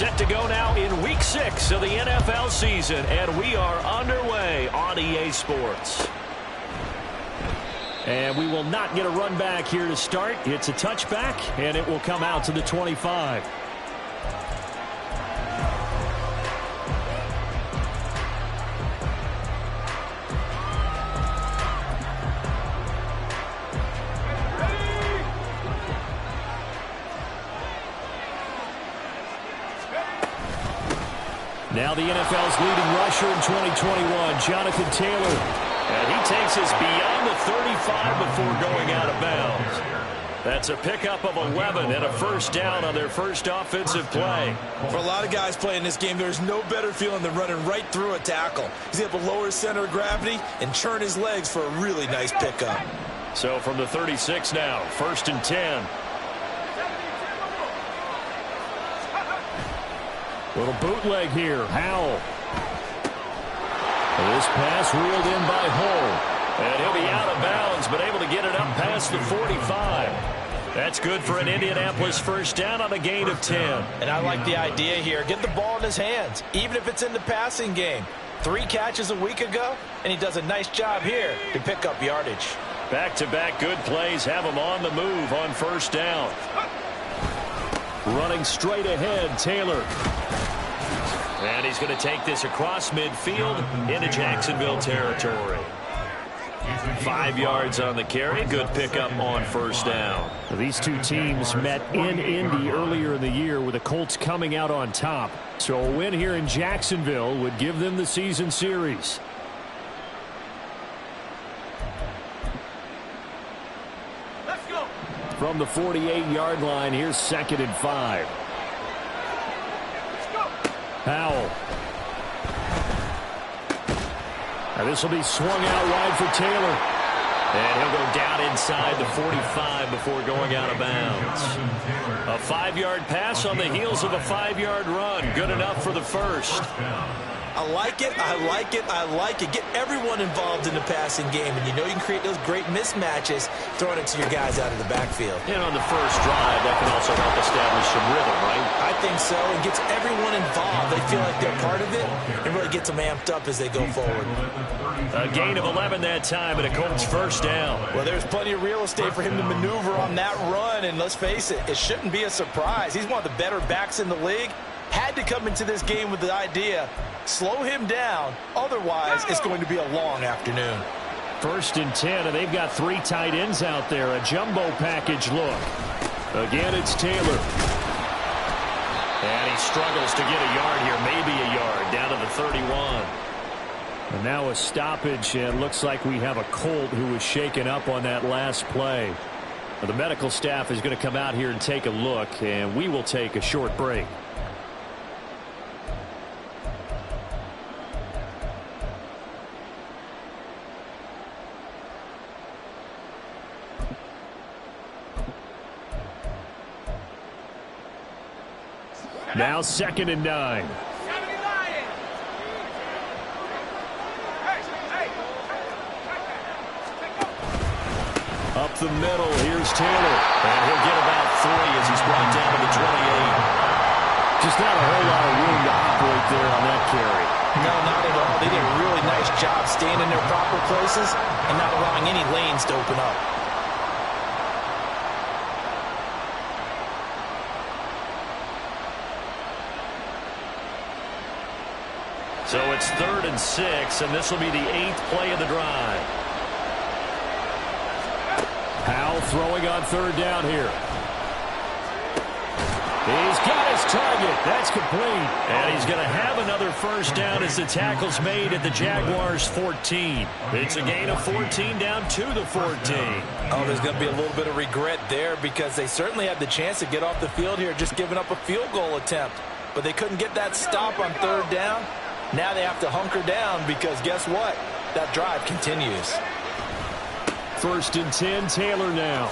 Set to go now in Week 6 of the NFL season, and we are underway on EA Sports. And we will not get a run back here to start. It's a touchback, and it will come out to the 25. Now the NFL's leading rusher in 2021, Jonathan Taylor. And he takes us beyond the 35 before going out of bounds. That's a pickup of 11 and a first down on their first offensive play. For a lot of guys playing this game, there's no better feeling than running right through a tackle. He's able to lower his center of gravity and turn his legs for a really nice pickup. So from the 36 now, 1st and 10. Little bootleg here. Howell. This pass reeled in by Hull. And he'll be out of bounds, but able to get it up past the 45. That's good for an Indianapolis first down on a gain of 10. And I like the idea here. Get the ball in his hands, even if it's in the passing game. 3 catches a week ago, and he does a nice job here to pick up yardage. Back-to-back good plays have him on the move on first down. Running straight ahead, Taylor. And he's going to take this across midfield into Jacksonville territory. 5 yards on the carry. Good pickup on first down. These two teams met in Indy earlier in the year with the Colts coming out on top. So a win here in Jacksonville would give them the season series. Let's go. From the 48-yard line, here's 2nd and 5. Howell. Now this will be swung out wide for Taylor. And he'll go down inside the 45 before going out of bounds. A 5-yard pass on the heels of a 5-yard run. Good enough for the first. I like it, I like it, I like it. Get everyone involved in the passing game, and you know you can create those great mismatches throwing it to your guys out of the backfield. And on the first drive, that can also help establish some rhythm, right? I think so. It gets everyone involved. They feel like they're part of it and really gets them amped up as they go forward. A gain of 11 that time, and a Colts first down. Well, there's plenty of real estate for him to maneuver on that run, and let's face it, it shouldn't be a surprise. He's one of the better backs in the league. Had to come into this game with the idea, slow him down, otherwise it's going to be a long afternoon. 1st and 10, and they've got 3 tight ends out there. A jumbo package look. Again, it's Taylor. And he struggles to get a yard here, maybe a yard, down to the 31. And now a stoppage, and looks like we have a Colt who was shaken up on that last play. Now, the medical staff is going to come out here and take a look, and we will take a short break. Now 2nd and 9. Up the middle, here's Taylor. And he'll get about 3 as he's brought down to the 28. Just not a whole lot of room to operate there on that carry. No, not at all. They did a really nice job staying in their proper places and not allowing any lanes to open up. So it's 3rd and 6, and this will be the 8th play of the drive. Howell throwing on 3rd down here. He's got his target. That's complete. And he's going to have another first down as the tackle's made at the Jaguars' 14. It's a gain of 14 down to the 14. Oh, there's going to be a little bit of regret there because they certainly had the chance to get off the field here, just giving up a field goal attempt. But they couldn't get that stop on 3rd down. Now they have to hunker down because guess what? That drive continues. 1st and 10, Taylor now.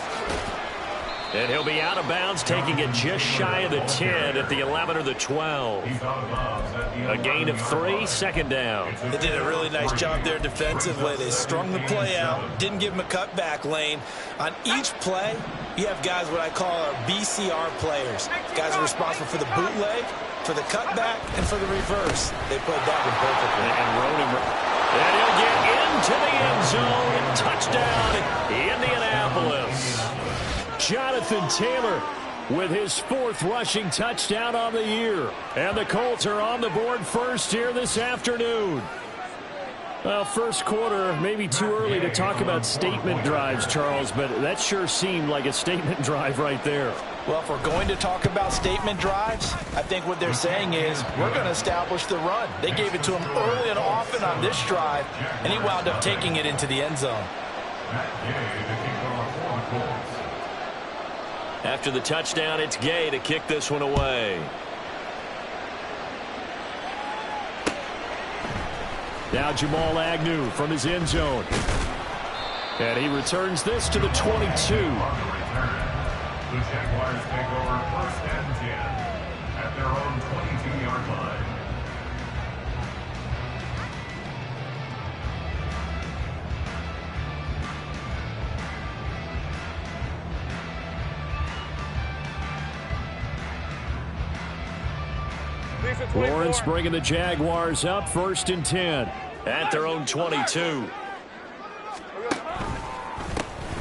And he'll be out of bounds, taking it just shy of the 10 at the 11 or the 12. A gain of 3, 2nd down. They did a really nice job there defensively. They strung the play out, didn't give him a cutback lane. On each play, You have guys what I call our BCR players. Guys are responsible for the bootleg, for the cutback, and for the reverse. They played that one perfectly. And he'll get into the end zone. Touchdown, Indianapolis. Jonathan Taylor with his 4th rushing touchdown on the year. And the Colts are on the board first here this afternoon. Well, first quarter, maybe too early to talk about statement drives, Charles, but that sure seemed like a statement drive right there. Well, if we're going to talk about statement drives, I think what they're saying is we're going to establish the run. They gave it to him early and often on this drive, and he wound up taking it into the end zone. After the touchdown, it's Gay to kick this one away. Now Jamal Agnew from his end zone. And he returns this to the 22. The Jaguars take over 1st and 10 at their own 22-yard line. Lawrence bringing the Jaguars up 1st and 10 at their own 22.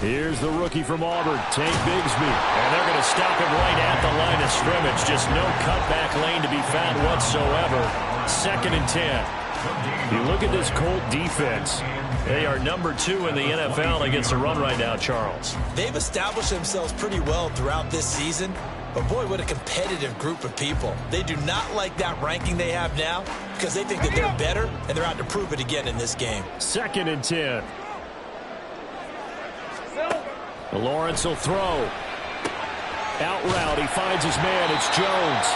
Here's the rookie from Auburn, Tank Bigsby. And they're going to stop him right at the line of scrimmage. Just no cutback lane to be found whatsoever. 2nd and 10. You look at this Colt defense. They are number 2 in the NFL against the run right now, Charles. They've established themselves pretty well throughout this season. But, boy, what a competitive group of people. They do not like that ranking they have now because they think that they're better, and they're out to prove it again in this game. 2nd and 10. Lawrence will throw. Out route, he finds his man. It's Jones.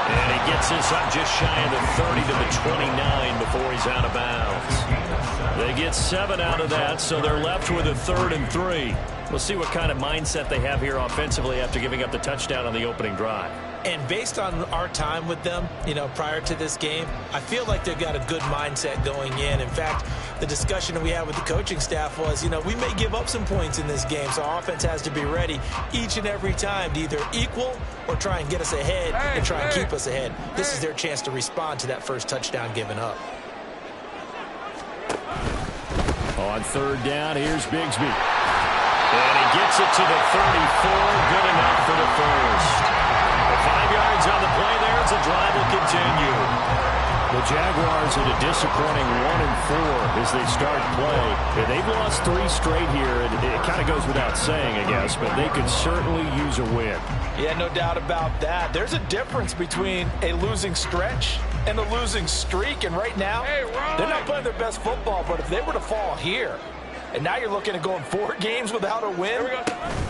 And he gets this up just shy of the 30 to the 29 before he's out of bounds. They get 7 out of that, so they're left with a 3rd and 3. We'll see what kind of mindset they have here offensively after giving up the touchdown on the opening drive. And based on our time with them, prior to this game, I feel like they've got a good mindset going in. In fact, the discussion that we had with the coaching staff was, we may give up some points in this game, so our offense has to be ready each and every time to either equal or try and get us ahead and try and keep us ahead. This is their chance to respond to that first touchdown given up. On 3rd down, here's Bigsby. And he gets it to the 34, good enough for the first. 5 yards on the play there as the drive will continue. The Jaguars at a disappointing 1-4 as they start play. Yeah, they've lost 3 straight here, and it kind of goes without saying, I guess, but they could certainly use a win. Yeah, no doubt about that. There's a difference between a losing stretch and a losing streak, and right now, they're not playing their best football, but if they were to fall here, and now you're looking at going 4 games without a win,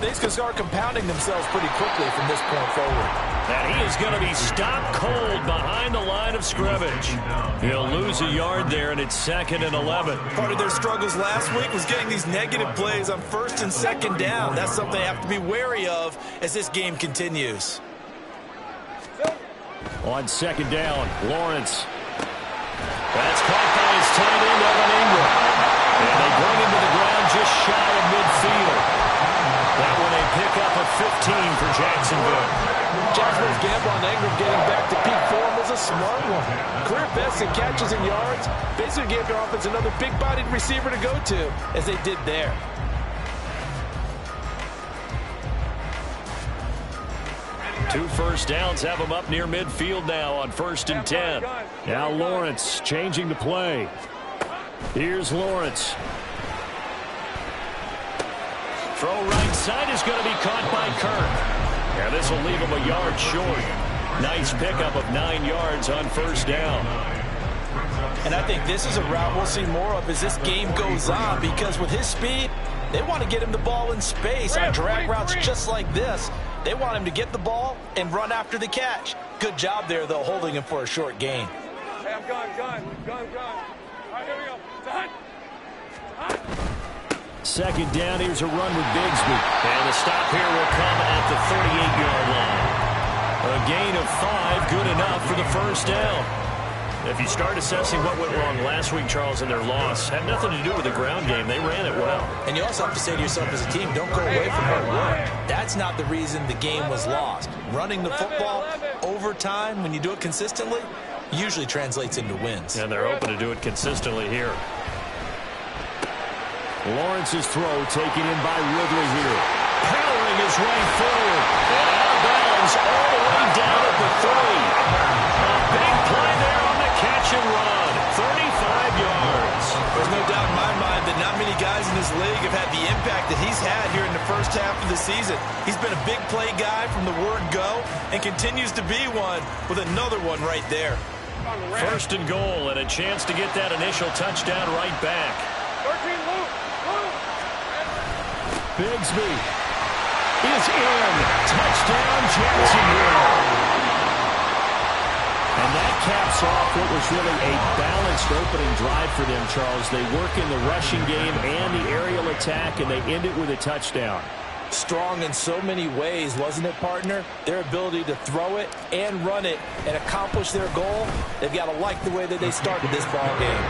things can start compounding themselves pretty quickly from this point forward. And he is going to be stopped cold behind the line of scrimmage. He'll lose a yard there, and it's 2nd and 11. Part of their struggles last week was getting these negative plays on 1st and 2nd down. That's something they have to be wary of as this game continues. On 2nd down, Lawrence. That's caught by his tight end, Evan Ingram. And they bring him to the ground just shy of midfield. That one a pickup of 15 for Jacksonville. Jacksonville's gamble on Ingram getting back to peak form was a smart one. Career best in catches and yards. Basically gave their offense another big-bodied receiver to go to, as they did there. Two first downs have them up near midfield now on 1st and 10. Now Lawrence changing the play. Here's Lawrence. Throw right side is going to be caught by Kirk. And this will leave him a yard short. Nice pickup of 9 yards on 1st down. And I think this is a route we'll see more of as this game goes on, because with his speed, they want to get him the ball in space on drag routes just like this. They want him to get the ball and run after the catch. Good job there, though, holding him for a short gain. Hey, I'm gone. All right, here we go. Done. 2nd down, here's a run with Bigsby. And the stop here will come at the 38-yard line. A gain of 5, good enough for the first down. If you start assessing what went wrong last week, Charles, in their loss, had nothing to do with the ground game. They ran it well. And you also have to say to yourself as a team, don't go away from hard work. That that's not the reason the game was lost. Running the football over time, when you do it consistently, usually translates into wins. And they're hoping to do it consistently here. Lawrence's throw taken in by Ridley here. Powering his way forward. And out of bounds all the way down at the 3. A big play there on the catch and run. 35 yards. There's no doubt in my mind that not many guys in this league have had the impact that he's had here in the first half of the season. He's been a big play guy from the word go and continues to be one with another one right there. First and goal and a chance to get that initial touchdown right back. 13, Luke. Bigsby is in. Touchdown, Jacksonville. And that caps off what was really a balanced opening drive for them, Charles. They work in the rushing game and the aerial attack, and they end it with a touchdown. Strong in so many ways, wasn't it, partner? Their ability to throw it and run it and accomplish their goal, they've got to like the way that they started this ball game.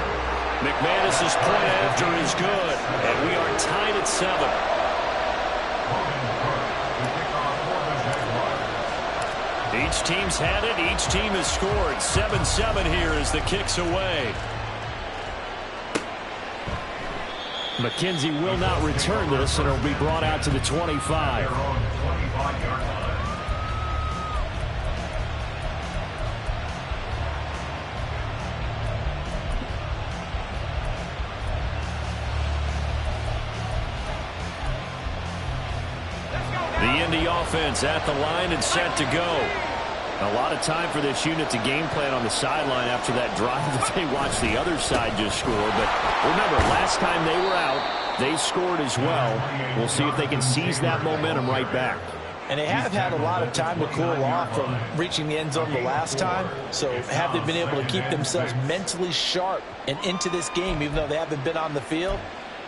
McManus's point after is good, and we are tied at 7. Each team's had it. Each team has scored. 7-7 here as the kick's away. McKenzie will not return this, and it'll be brought out to the 25. The Indy offense at the line and set to go. A lot of time for this unit to game plan on the sideline after that drive that they watched the other side just score. But remember, last time they were out, they scored as well. We'll see if they can seize that momentum right back. And they have had a lot of time to cool off from reaching the end zone the last time. So have they been able to keep themselves mentally sharp and into this game, even though they haven't been on the field?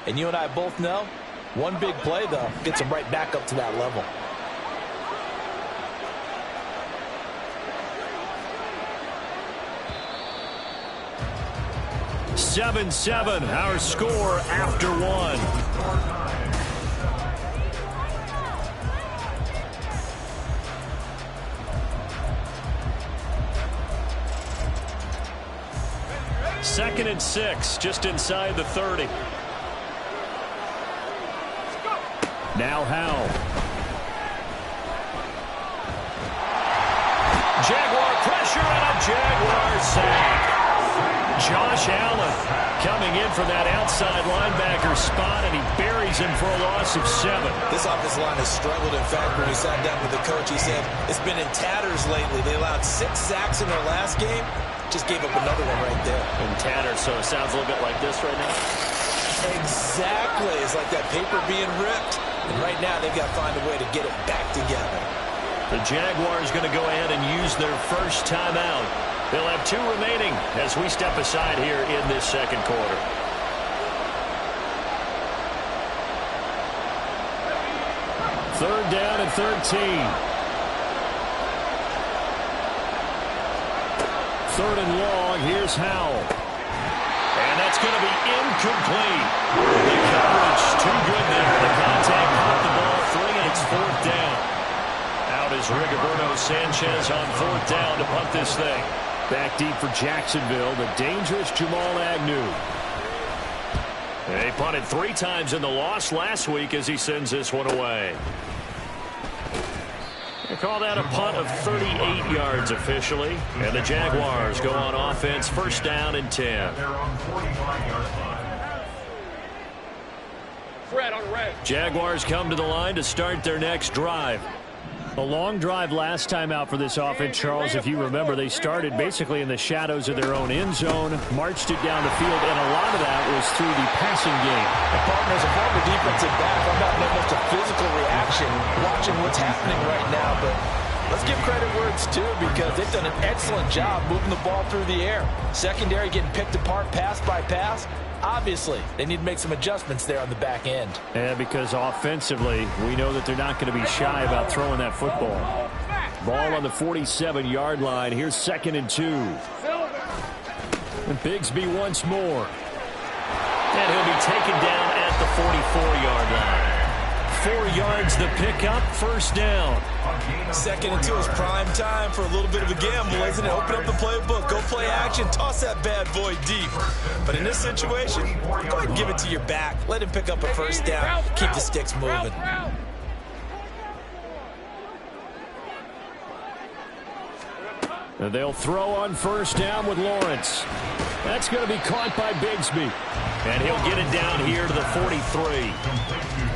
And you and I both know, one big play, though, gets them right back up to that level. Seven, our score after 1. Second and 6, just inside the 30. Now Howell. Jaguar pressure and a Jaguar sack. Josh Allen coming in from that outside linebacker spot, and he buries him for a loss of 7. This offensive line has struggled. In fact, when we sat down with the coach, he said it's been in tatters lately. They allowed 6 sacks in their last game. Just gave up another one right there. In tatters, so it sounds a little bit like this right now. Exactly. It's like that paper being ripped. And right now, they've got to find a way to get it back together. The Jaguars going to go ahead and use their first timeout. They'll have 2 remaining as we step aside here in this second quarter. Third down and 13. Third and long. Here's Howell. And that's going to be incomplete. The coverage too good there. The contact caught the ball free, and it's 4th down. Out is Rigoberto Sanchez on 4th down to punt this thing. Back deep for Jacksonville, the dangerous Jamal Agnew. They punted 3 times in the loss last week as he sends this one away. They call that a punt of 38 yards officially. And the Jaguars go on offense, first down and 10. Fred on red. Jaguars come to the line to start their next drive. A long drive last time out for this offense, Charles. If you remember, they started basically in the shadows of their own end zone, marched it down the field, and a lot of that was through the passing game. The partners, a former defensive back, I'm not almost a physical reaction watching what's happening right now, but let's give credit where it's due because they've done an excellent job moving the ball through the air. Secondary getting picked apart pass by pass. Obviously, they need to make some adjustments there on the back end. Yeah, because offensively, we know that they're not going to be shy about throwing that football. Ball on the 47-yard line. Here's 2nd and 2. And Bigsby once more. And he'll be taken down at the 44-yard line. 4 yards the pickup, first down. Second and 2 is prime time for a little bit of a gamble, isn't it? Open up the playbook, go play action, toss that bad boy deep. But in this situation, go ahead and give it to your back. Let him pick up a first down. Keep the sticks moving. And they'll throw on first down with Lawrence. That's going to be caught by Bigsby. And he'll get it down here to the 43.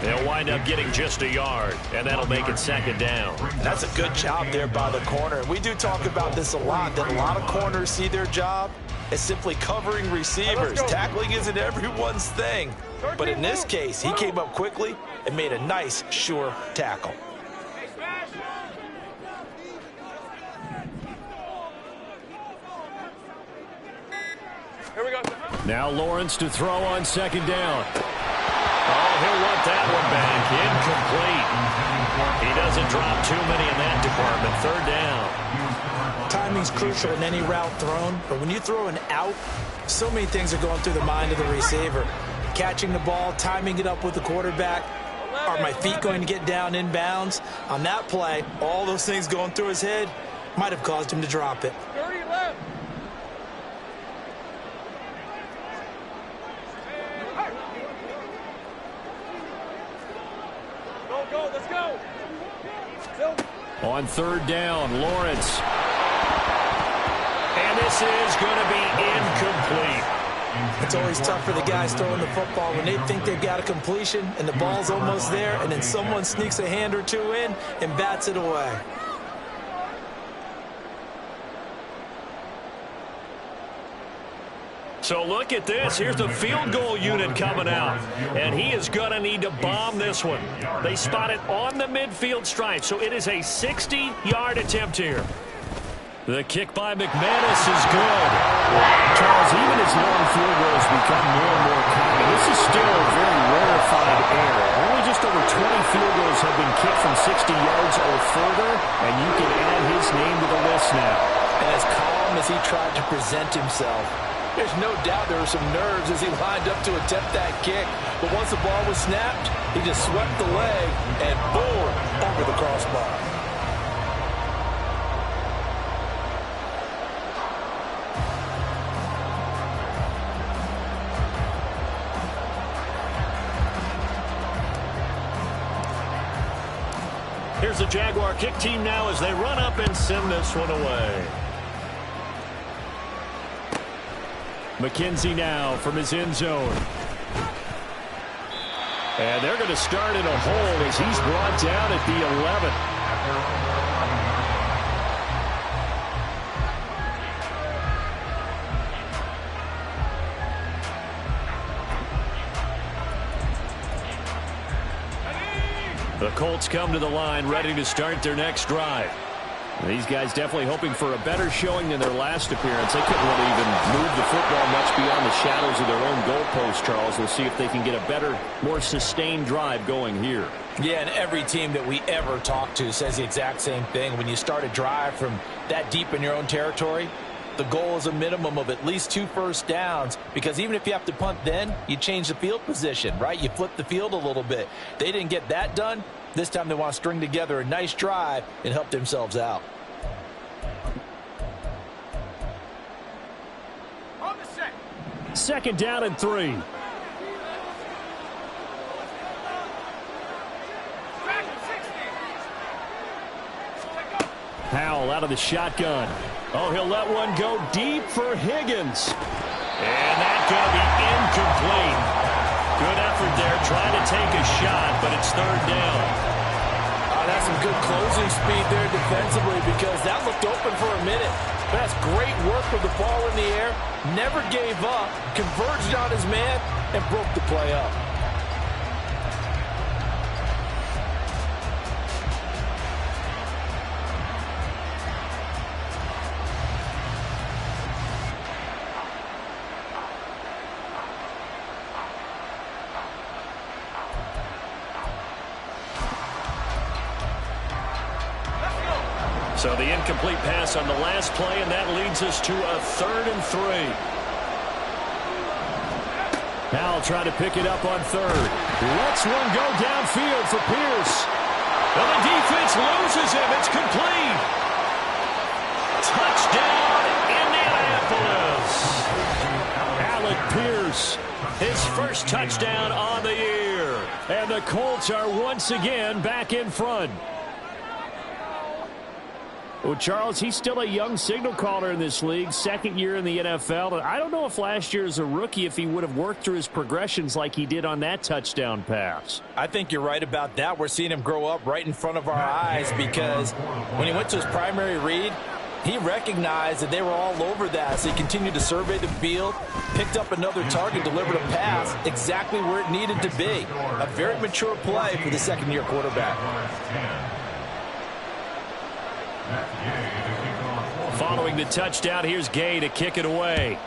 They'll wind up getting just a yard, and that'll make it second down. That's a good job there by the corner. We do talk about this a lot, that a lot of corners see their job as simply covering receivers. Tackling isn't everyone's thing. But in this case, he came up quickly and made a nice, sure tackle. Here we go. Now Lawrence to throw on second down. Oh, he'll want that one back. Incomplete. He doesn't drop too many in that department. Third down. Timing's crucial in any route thrown, but when you throw an out, so many things are going through the mind of the receiver. Catching the ball, timing it up with the quarterback. Are my feet going to get down in bounds? On that play, all those things going through his head might have caused him to drop it. 30 left. Go, let's go. On third down, Lawrence. And this is going to be incomplete. It's always tough for the guys throwing the football when they think they've got a completion and the ball's almost there, and then someone sneaks a hand or two in and bats it away. So look at this. Here's the field goal unit coming out. And he is going to need to bomb this one. They spot it on the midfield stripe. So it is a 60-yard attempt here. The kick by McManus is good. Charles, even as long field goals become more and more common, this is still a very rarefied error. Only just over 20 field goals have been kicked from 60 yards or further, and you can add his name to the list now. And as calm as he tried to present himself, there's no doubt there were some nerves as he lined up to attempt that kick. But once the ball was snapped, he just swept the leg and boom, over the crossbar. Here's the Jaguar kick team now as they run up and send this one away. McKenzie now from his end zone. And they're going to start in a hole as he's brought down at the 11. The Colts come to the line ready to start their next drive. These guys definitely hoping for a better showing than their last appearance. They couldn't really even move the football much beyond the shadows of their own goalpost, Charles. We'll see if they can get a better, more sustained drive going here. Yeah, and every team that we ever talk to says the exact same thing. When you start a drive from that deep in your own territory, the goal is a minimum of at least 2 first downs, because even if you have to punt then, you change the field position, right? You flip the field a little bit. They didn't get that done. This time they want to string together a nice drive and help themselves out. Second down and 3. Powell out of the shotgun. Oh, he'll let one go deep for Higgins. And that's going to be incomplete. Good effort there trying to take a shot, but it's third down. That's some good closing speed there defensively, because that looked open for a minute. But that's great work with the ball in the air. Never gave up, converged on his man, and broke the play up. So the incomplete pass on the last play, and that leads us to a 3rd and 3. Howell trying to pick it up on third. Lets one go downfield for Pierce. And the defense loses him. It's complete. Touchdown, Indianapolis. Alec Pierce, his first touchdown on the year. And the Colts are once again back in front. Well, Charles, he's still a young signal caller in this league, second year in the NFL. And I don't know if last year as a rookie, if he would have worked through his progressions like he did on that touchdown pass. I think you're right about that. We're seeing him grow up right in front of our eyes because when he went to his primary read, he recognized that they were all over that, so he continued to survey the field, picked up another target, delivered a pass exactly where it needed to be. A very mature play for the second-year quarterback. Following the touchdown, here's Gay to kick it away.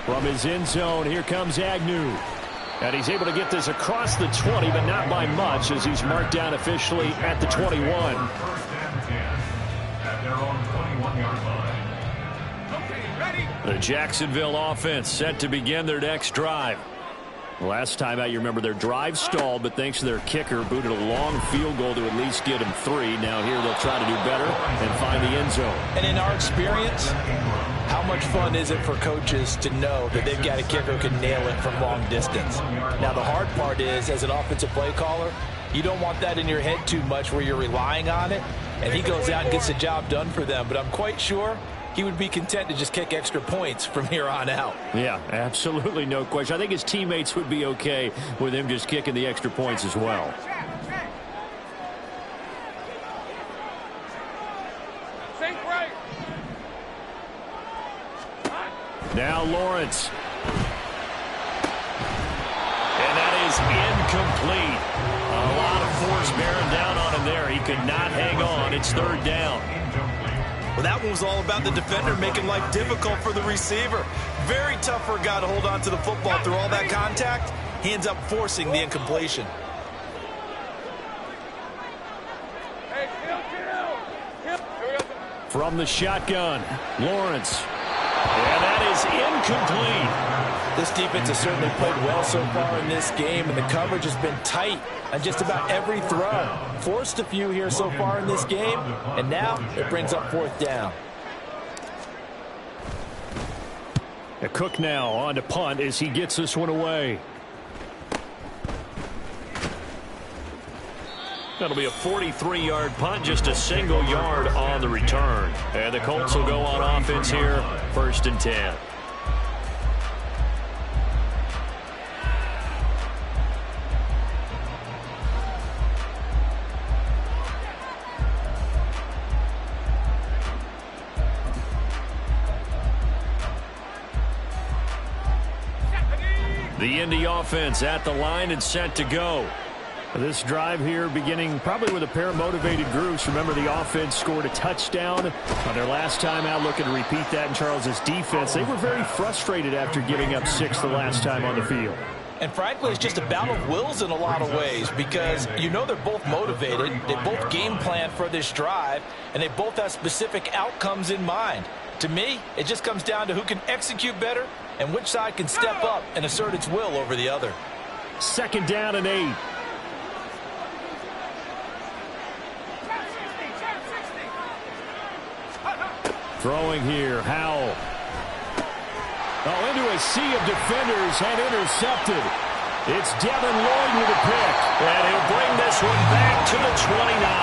From his end zone, here comes Agnew. And he's able to get this across the 20, but not by much, as he's marked down officially at the 21. The Jacksonville offense set to begin their next drive. Last time out, you remember their drive stalled, but thanks to their kicker, booted a long field goal to at least get him 3. Now here they'll try to do better and find the end zone. And in our experience, how much fun is it for coaches to know that they've got a kicker who can nail it from long distance? Now, the hard part is, as an offensive play caller, you don't want that in your head too much where you're relying on it, and he goes out and gets the job done for them. But I'm quite sure he would be content to just kick extra points from here on out. Yeah, absolutely no question. I think his teammates would be okay with him just kicking the extra points as well. Now Lawrence. And that is incomplete. A lot of force bearing down on him there. He could not hang on. It's third down. Well, that one was all about the defender making life difficult for the receiver. Very tough for a guy to hold on to the football through all that contact. He ends up forcing the incompletion. From the shotgun, Lawrence. And that is incomplete. This defense has certainly played well so far in this game, and the coverage has been tight on just about every throw. Forced a few here so far in this game, and now it brings up fourth down. A Cook now on to punt as he gets this one away. That'll be a 43-yard punt, just a single yard on the return. And the Colts will go on offense here, 1st and 10. The Indy offense at the line and set to go. This drive here beginning probably with a pair of motivated groups. Remember, the offense scored a touchdown on their last time out. Looking to repeat that in Charles's defense. They were very frustrated after giving up 6 the last time on the field. And frankly, it's just a battle of wills in a lot of ways because you know they're both motivated. They both game plan for this drive, and they both have specific outcomes in mind. To me, it just comes down to who can execute better and which side can step up and assert its will over the other. 2nd down and 8. Throwing here, Howell. Oh, into a sea of defenders and intercepted. It's Devin Lloyd with a pick. And he'll bring this one back to the 29.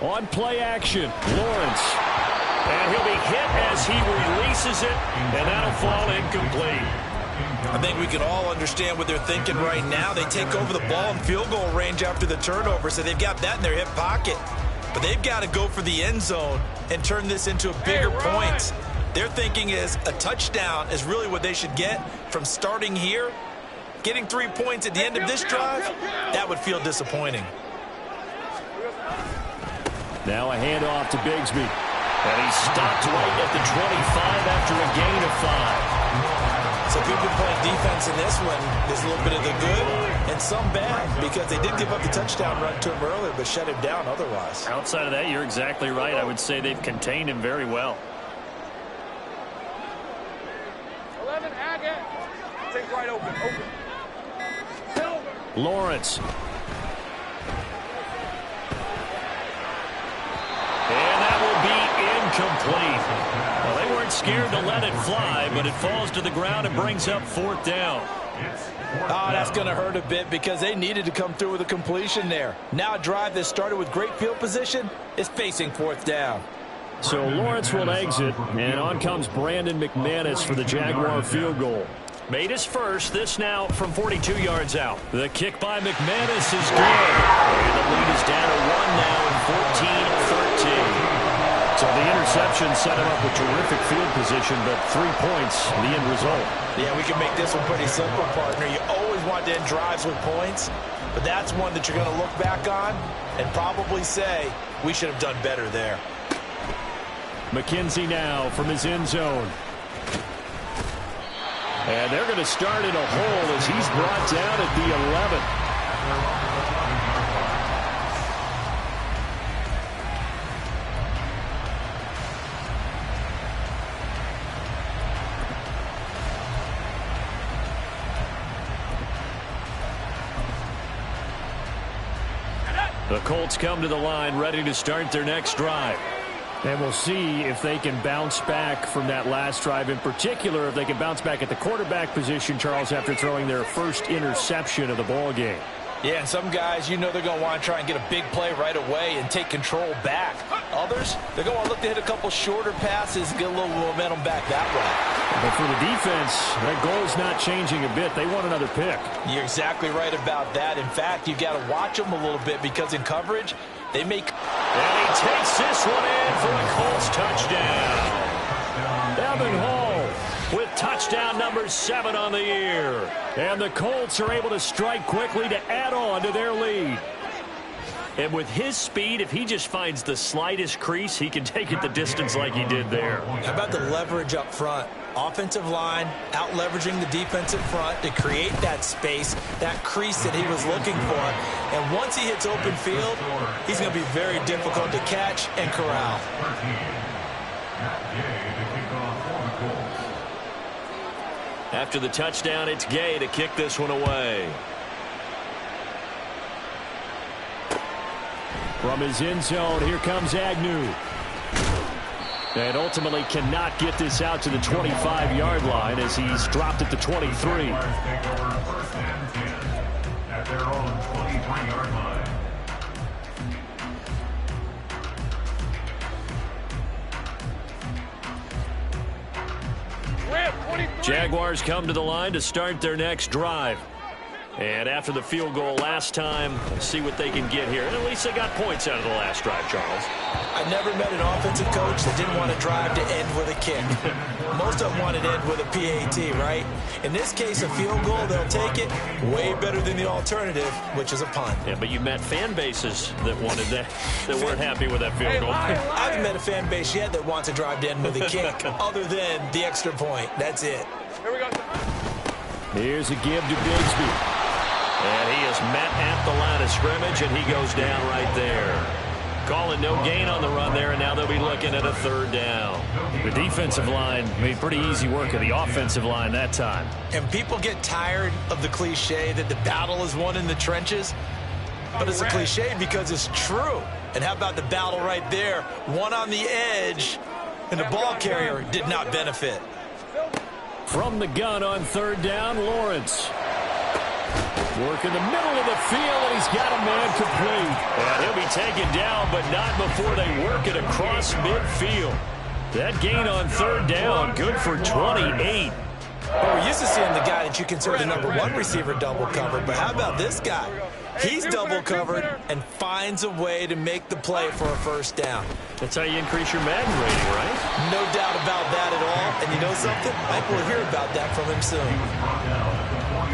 On play action, Lawrence. And he'll be hit as he releases it, and that'll fall incomplete. I think we can all understand what they're thinking right now. They take over the ball in field goal range after the turnover, so they've got that in their hip pocket. But they've got to go for the end zone and turn this into a bigger point. Their thinking is a touchdown is really what they should get from starting here. Getting 3 points at the end of this drive, that would feel disappointing. Now a handoff to Bigsby. And he's stopped right at the 25 after a gain of 5. So people playing defense in this one. There's a little bit of the good and some bad because they did give up the touchdown run to him earlier but shut him down otherwise. Outside of that, you're exactly right. I would say they've contained him very well. 11, Agate. Take right open. Lawrence. And that will be incomplete. Well, they weren't scared to let it fly, but it falls to the ground and brings up 4th down. Oh, that's going to hurt a bit because they needed to come through with a completion there. Now a drive that started with great field position is facing 4th down. So Lawrence will exit, and on comes Brandon McManus for the Jaguar field goal. Made his first, this now from 42 yards out. The kick by McManus is good. And the lead is down to 1 now in 14-13. So the interception set him up with terrific field position, but 3 points, the end result. Yeah, we can make this one pretty simple, partner. You always want to end drives with points, but that's one that you're going to look back on and probably say, we should have done better there. McKenzie now from his end zone. And they're going to start in a hole as he's brought down at the 11. The Colts come to the line ready to start their next drive. And we'll see if they can bounce back from that last drive. In particular, if they can bounce back at the quarterback position, Charles, after throwing their first interception of the ball game. Yeah, and some guys, you know they're going to want to try and get a big play right away and take control back. Others, they're going to want to look to hit a couple shorter passes and get a little momentum back that way. But for the defense, that goal's not changing a bit. They want another pick. You're exactly right about that. In fact, you've got to watch them a little bit because in coverage, they make... And he takes this one in for a Colts touchdown. Evan Hall with touchdown number 7 on the year. And the Colts are able to strike quickly to add on to their lead. And with his speed, if he just finds the slightest crease, he can take it the distance like he did there. How about the leverage up front? Offensive line out leveraging the defensive front to create that space, that crease that he was looking for. And once he hits open field, he's going to be very difficult to catch and corral. After the touchdown, it's Gay to kick this one away. From his end zone, here comes Agnew. And ultimately cannot get this out to the 25-yard line as he's dropped at the 23. First and 10 at their own 23-yard line. Jaguars come to the line to start their next drive. And after the field goal last time, let's see what they can get here. And at least they got points out of the last drive, Charles. I never met an offensive coach that didn't want to drive to end with a kick. Most of them wanted to end with a PAT, right? In this case, a field goal, they'll take it. Way better than the alternative, which is a punt. Yeah, but you met fan bases that wanted that, that weren't happy with that field goal. I haven't met a fan base yet that wants to drive to end with a kick, other than the extra point. That's it. Here we go. Here's a give to Bigsby. And he is met at the line of scrimmage, and he goes down right there. Calling no gain on the run there, and now they'll be looking at a 3rd down. The defensive line made pretty easy work of the offensive line that time. And people get tired of the cliche that the battle is won in the trenches. But it's a cliche because it's true. And how about the battle right there? One on the edge, and the ball carrier did not benefit. From the gun on 3rd down, Lawrence. Work in the middle of the field, and he's got a man complete. And he'll be taken down, but not before they work it across midfield. That gain on 3rd down, good for 28. Well, we're used to seeing the guy that you consider the #1 receiver double covered, but how about this guy? He's double covered and finds a way to make the play for a 1st down. That's how you increase your Madden rating, right? No doubt about that at all. And you know something? I think we'll hear about that from him soon.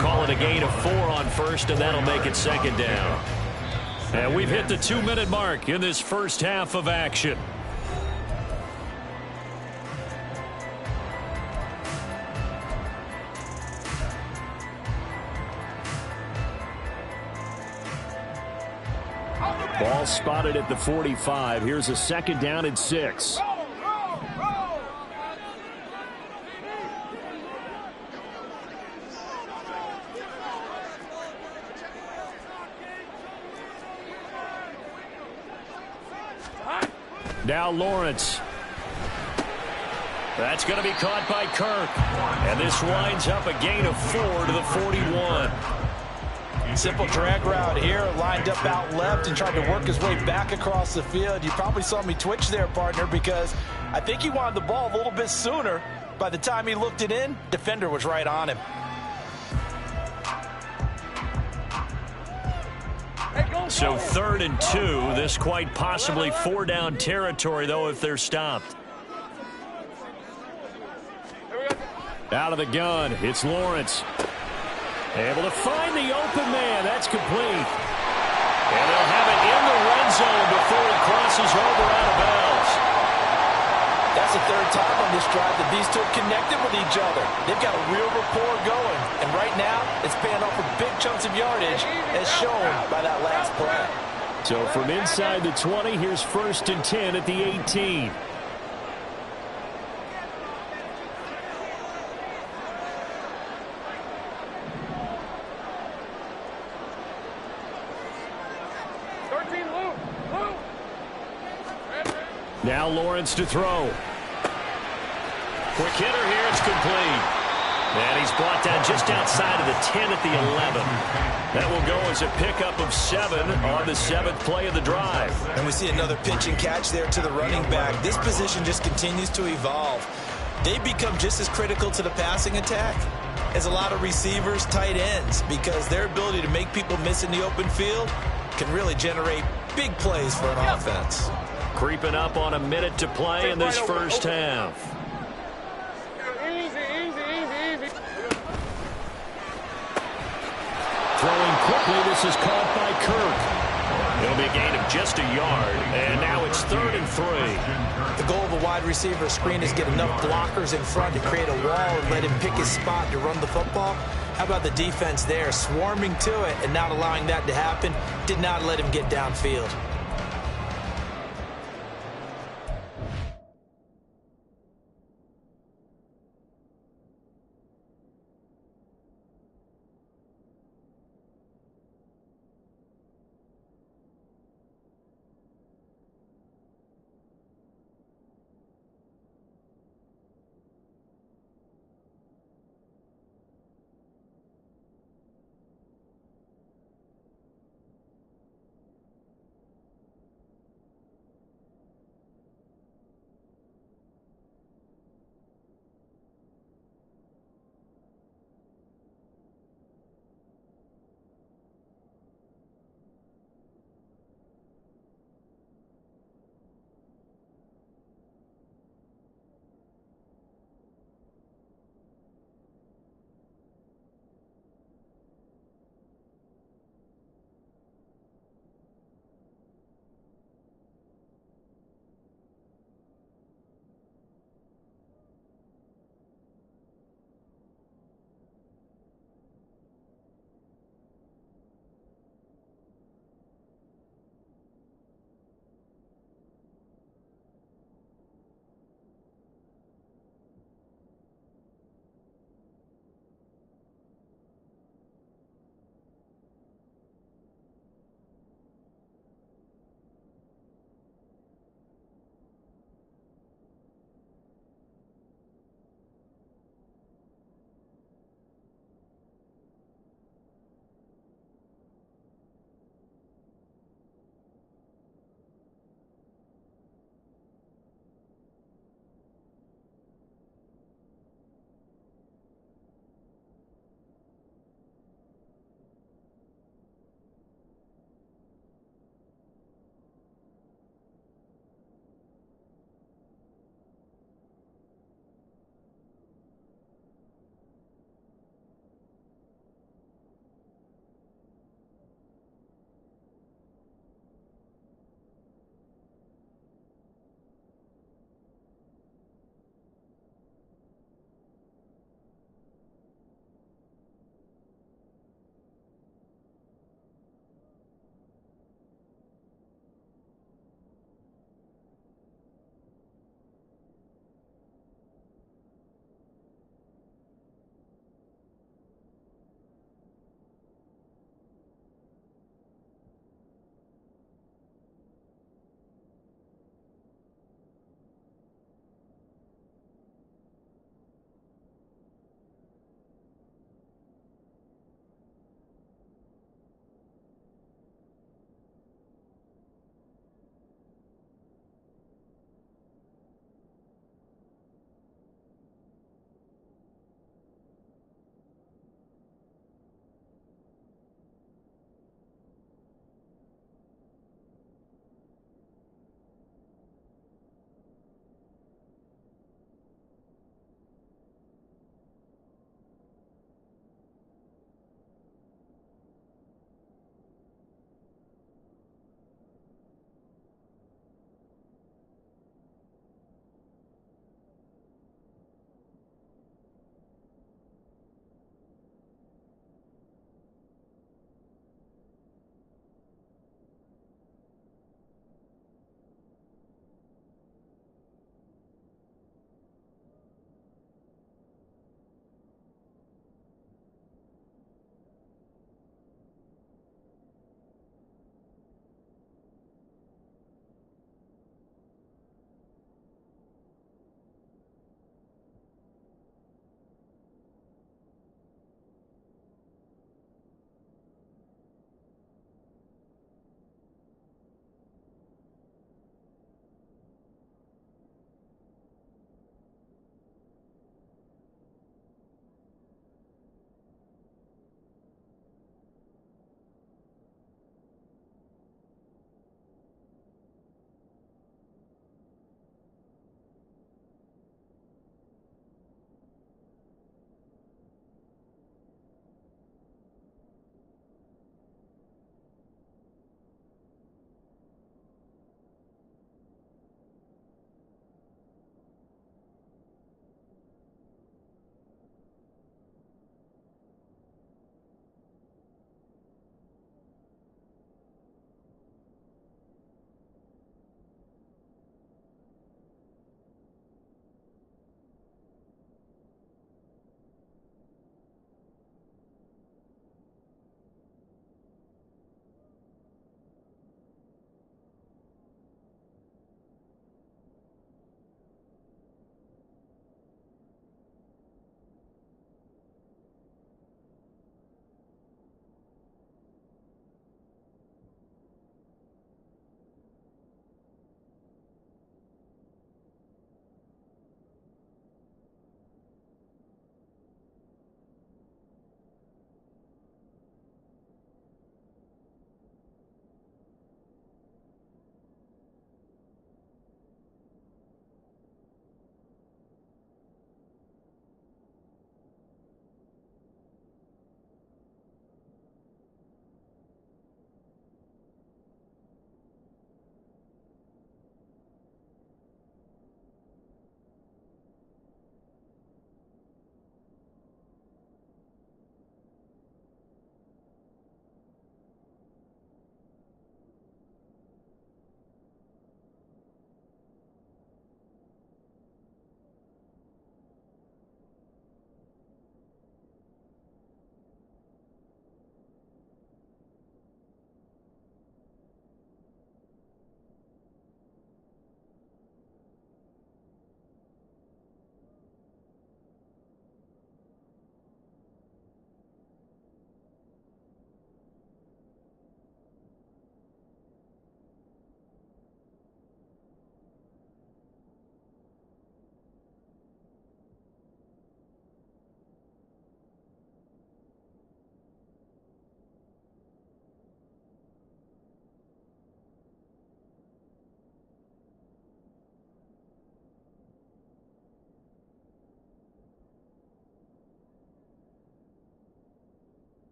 Call it a gain of 4 on 1st, and that'll make it 2nd down. And we've hit the 2-minute mark in this first half of action. Ball spotted at the 45. Here's a 2nd down and 6. Now Lawrence. That's going to be caught by Kirk. And this winds up a gain of 4 to the 41. Simple drag route here, lined up out left and tried to work his way back across the field. You probably saw me twitch there, partner, because I think he wanted the ball a little bit sooner. By the time he looked it in, defender was right on him. So 3rd and 2. This quite possibly 4-down territory, though, if they're stopped. Out of the gun, it's Lawrence. Able to find the open man. That's complete. And they'll have it in the red zone before it crosses over out of bounds. That's the 3rd time on this drive that these two have connected with each other. They've got a real rapport going. And right now, it's paying off for big chunks of yardage, as shown by that last play. So from inside the 20, here's 1st and 10 at the 18. Now Lawrence to throw. Quick hitter here. It's complete. And he's brought down just outside of the 10 at the 11. That will go as a pickup of 7 on the 7th play of the drive. And we see another pitch and catch there to the running back. This position just continues to evolve. They become just as critical to the passing attack as a lot of receivers, tight ends, because their ability to make people miss in the open field can really generate big plays for an offense. Creeping up on a minute to play in this first half. Throwing quickly, this is caught by Kirk. It'll be a gain of just a yard, and now it's 3rd and 3. The goal of a wide receiver screen is get enough blockers in front to create a wall and let him pick his spot to run the football. How about the defense there, swarming to it and not allowing that to happen? Did not let him get downfield.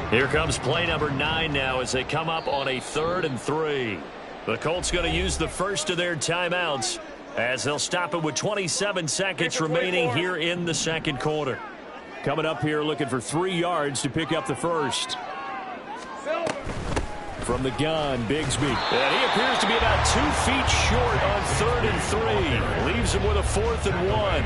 Here comes play number 9 now as they come up on a 3rd and 3. The Colts going to use the first of their timeouts as they'll stop it with 27 seconds remaining here in the second quarter. Coming up here looking for 3 yards to pick up the first. From the gun, Bigsby. And he appears to be about 2 feet short on 3rd and 3. Leaves him with a 4th and 1.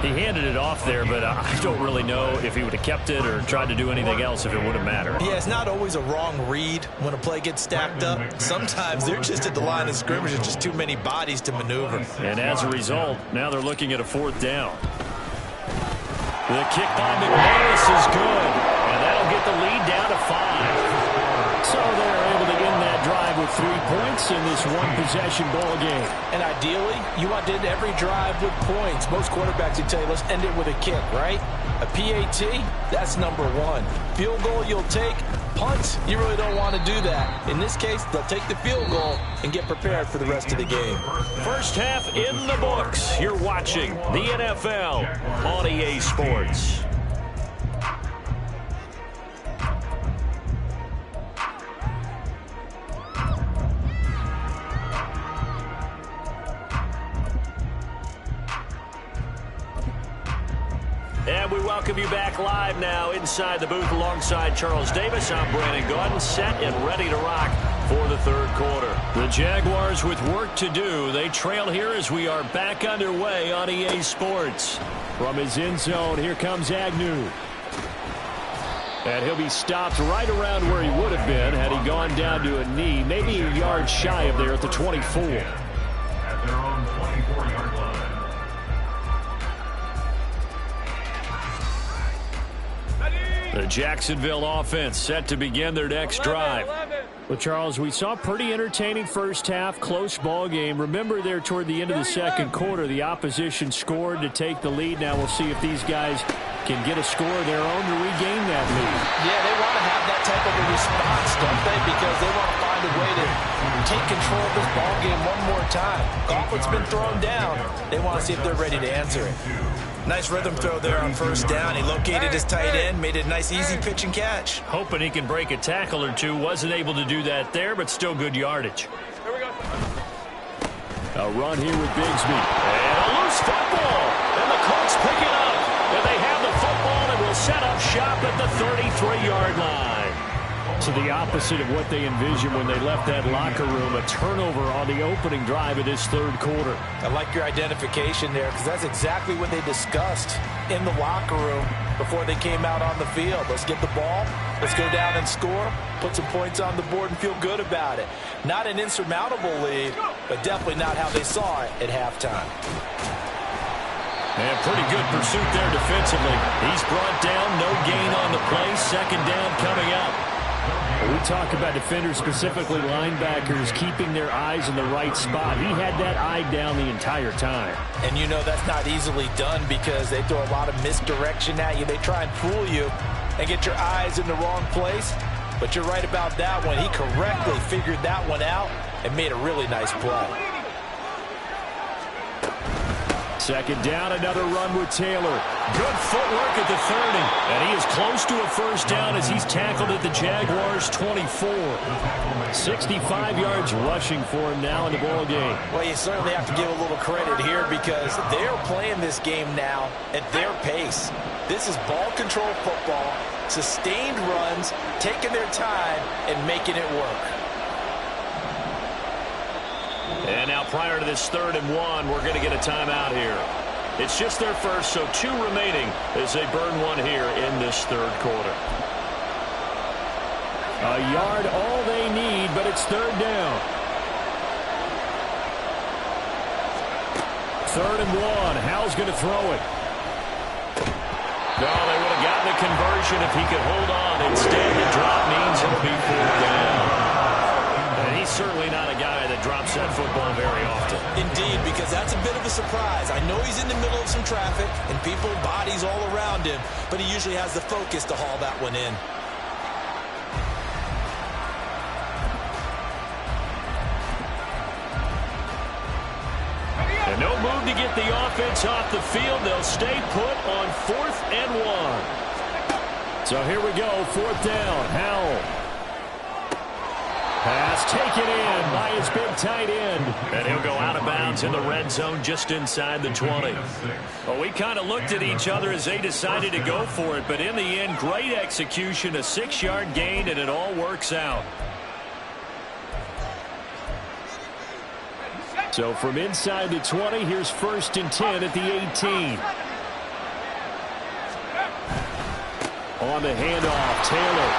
He handed it off there, but I don't really know if he would have kept it or tried to do anything else if it would have mattered. Yeah, it's not always a wrong read when a play gets stacked up. Sometimes they're just at the line of scrimmage. There's just too many bodies to maneuver. And as a result, now they're looking at a 4th down. The kick by McManus is good, and that'll get the lead down to 5. So they're able to end that drive with 3 points in this one-possession ball game. And ideally, you want to end every drive with points. Most quarterbacks would tell you, let's end it with a kick, right? A PAT, that's number 1. Field goal you'll take. Punts, you really don't want to do that. In this case, they'll take the field goal and get prepared for the rest of the game. First half in the books. You're watching the NFL on EA Sports. And we welcome you back live now inside the booth alongside Charles Davis. I'm Brandon Gaudin, set and ready to rock for the third quarter. The Jaguars with work to do. They trail here as we are back underway on EA Sports. From his end zone, here comes Agnew. And he'll be stopped right around where he would have been had he gone down to a knee, maybe a yard shy of there at the 24. At their own 24-yard line. The Jacksonville offense set to begin their next drive. Well, Charles, we saw a pretty entertaining first half, close ball game. Remember there toward the end of the second quarter, the opposition scored to take the lead. Now we'll see if these guys can get a score of their own to regain that lead. Yeah, they want to have that type of a response, don't they? Because they want to find a way to take control of this ball game one more time. Gauntlet's been thrown down. They want to see if they're ready to answer it. Nice rhythm throw there on first down. He located his tight end, made it a nice easy pitch and catch. Hoping he can break a tackle or two. Wasn't able to do that there, but still good yardage. Here we go. A run here with Bigsby. And a loose football. And the Colts pick it up. And they have the football and will set up shop at the 33-yard line. So the opposite of what they envisioned when they left that locker room, a turnover on the opening drive of this third quarter. I like your identification there because that's exactly what they discussed in the locker room before they came out on the field. Let's get the ball, let's go down and score, put some points on the board and feel good about it. Not an insurmountable lead, but definitely not how they saw it at halftime. And pretty good pursuit there defensively. He's brought down, no gain on the play, second down coming up. We talk about defenders, specifically linebackers, keeping their eyes in the right spot. He had that eye down the entire time. And you know that's not easily done because they throw a lot of misdirection at you. They try and fool you and get your eyes in the wrong place. But you're right about that one. He correctly figured that one out and made a really nice play. Second down, another run with Taylor. Good footwork at the 30. And he is close to a first down as he's tackled at the Jaguars' 24. 65 yards rushing for him now in the ball game. Well, you certainly have to give a little credit here because they're playing this game now at their pace. This is ball control football, sustained runs, taking their time and making it work. And now prior to this 3rd and 1, we're going to get a timeout here. It's just their first, so 2 remaining as they burn one here in this third quarter. A yard all they need, but it's third down. 3rd and 1. Howell's going to throw it. No, they would have gotten a conversion if he could hold on. Instead, the drop means it'll be 4th down. And he's certainly not a guy that drops that football very often. Indeed, because that's a bit of a surprise. I know he's in the middle of some traffic and people, bodies all around him, but he usually has the focus to haul that one in. And no move to get the offense off the field. They'll stay put on 4th and 1. So here we go, 4th down. Howell. Pass taken in by his big tight end. And he'll go out of bounds in the red zone just inside the 20. Well, we kind of looked at each other as they decided to go for it, but in the end, great execution, a 6-yard gain, and it all works out. So from inside the 20, here's 1st and 10 at the 18. On the handoff, Taylor.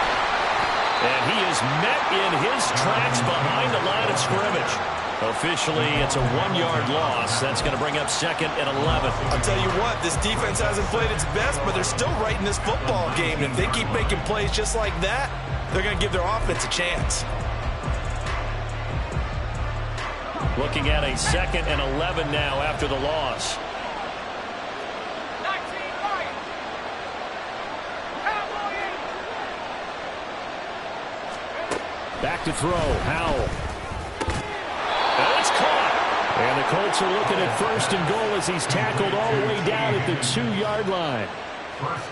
And he is met in his tracks behind the line of scrimmage. Officially, it's a 1-yard loss. That's going to bring up 2nd and 11. I'll tell you what, this defense hasn't played its best, but they're still right in this football game. If they keep making plays just like that, they're going to give their offense a chance. Looking at a 2nd and 11 now after the loss. Back to throw, Howell. And it's caught. And the Colts are looking at 1st and goal as he's tackled all the way down at the 2-yard line.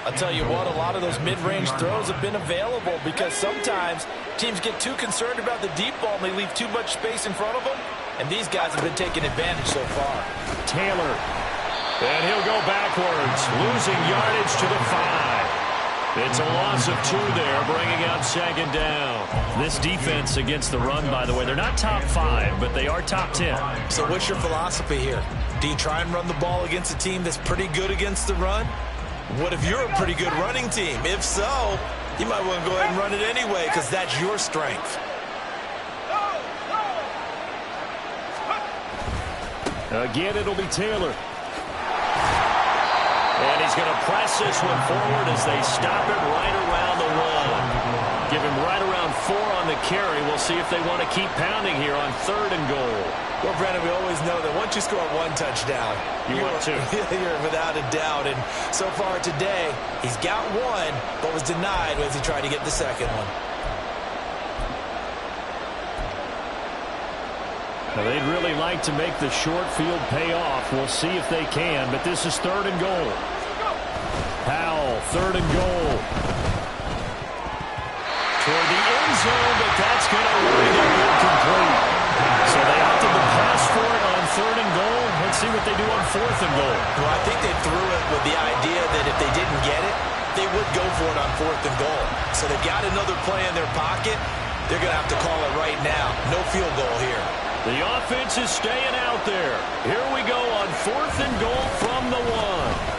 I'll tell you what, a lot of those mid-range throws have been available because sometimes teams get too concerned about the deep ball and they leave too much space in front of them. And these guys have been taking advantage so far. Taylor. And he'll go backwards, losing yardage to the 5. It's a loss of 2 there, bringing up 2nd down. This defense against the run, by the way, they're not top 5, but they are top 10. So what's your philosophy here? Do you try and run the ball against a team that's pretty good against the run? What if you're a pretty good running team? If so, you might want to go ahead and run it anyway because that's your strength. Again, it'll be Taylor. And he's going to press this one forward as they stop it right around the 1. Give him right around 4 on the carry. We'll see if they want to keep pounding here on 3rd and goal. Well, Brandon, we always know that once you score 1 touchdown, you want 2. You're without a doubt. And so far today, he's got 1, but was denied as he tried to get the 2nd one. Now, they'd really like to make the short field pay off. We'll see if they can, but this is 3rd and goal. Howell, 3rd and goal. Toward the end zone, but that's going to wind up incomplete. So they opted to pass for it on 3rd and goal. Let's see what they do on 4th and goal. Well, I think they threw it with the idea that if they didn't get it, they would go for it on 4th and goal. So they've got another play in their pocket. They're going to have to call it right now. No field goal here. The offense is staying out there. Here we go on 4th and goal from the 1.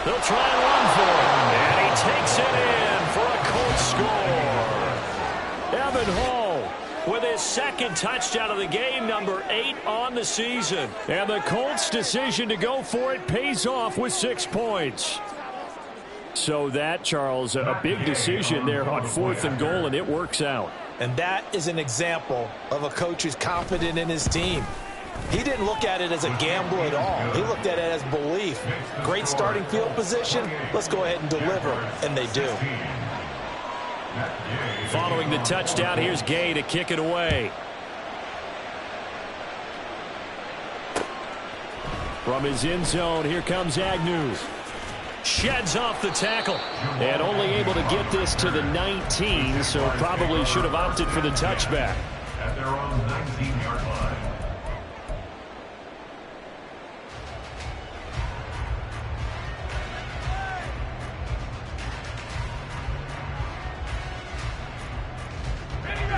They'll try and run for it. And he takes it in for a Colts score. Evan Hall with his 2nd touchdown of the game, number 8 on the season. And the Colts' decision to go for it pays off with 6 points. So that, Charles, a big decision there on 4th and goal, and it works out. And that is an example of a coach who's confident in his team. He didn't look at it as a gamble at all. He looked at it as belief. Great starting field position. Let's go ahead and deliver. And they do. Following the touchdown, here's Gay to kick it away. From his end zone, here comes Agnew. Sheds off the tackle. And only able to get this to the 19, so probably should have opted for the touchback. At their own 19-yard line.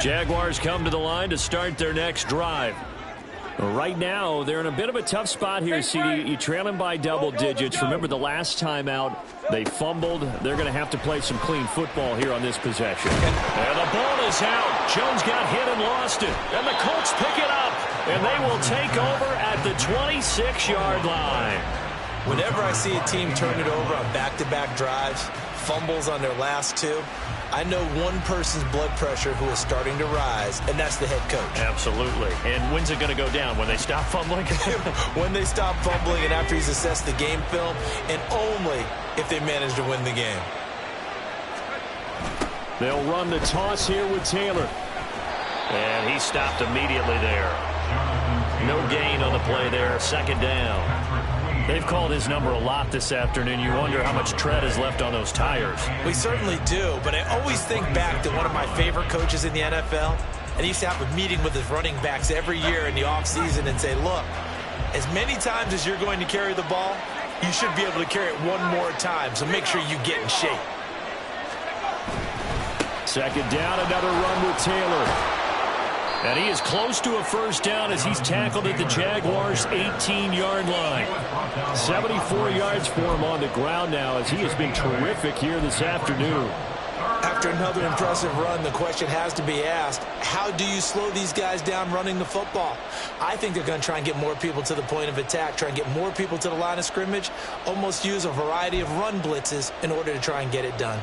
Jaguars come to the line to start their next drive. Right now, they're in a bit of a tough spot here, CD. You trail them by double digits. Remember the last time out, they fumbled. They're going to have to play some clean football here on this possession. And the ball is out. Jones got hit and lost it. And the Colts pick it up. And they will take over at the 26-yard line. Whenever I see a team turn it over on back-to-back drives, fumbles on their last 2, I know one person's blood pressure who is starting to rise, and that's the head coach. Absolutely. And when's it going to go down? When they stop fumbling? When they stop fumbling and after he's assessed the game film, and only if they manage to win the game. They'll run the toss here with Taylor. And he stopped immediately there. No gain on the play there. Second down. They've called his number a lot this afternoon. You wonder how much tread is left on those tires. We certainly do, but I always think back to one of my favorite coaches in the NFL, and he used to have a meeting with his running backs every year in the offseason and say, look, as many times as you're going to carry the ball, you should be able to carry it one more time, so make sure you get in shape. Second down, another run with Taylor. And he is close to a first down as he's tackled at the Jaguars' 18-yard line. 74 yards for him on the ground now as he has been terrific here this afternoon. After another impressive run, the question has to be asked, how do you slow these guys down running the football? I think they're going to try and get more people to the point of attack, try and get more people to the line of scrimmage, almost use a variety of run blitzes in order to try and get it done.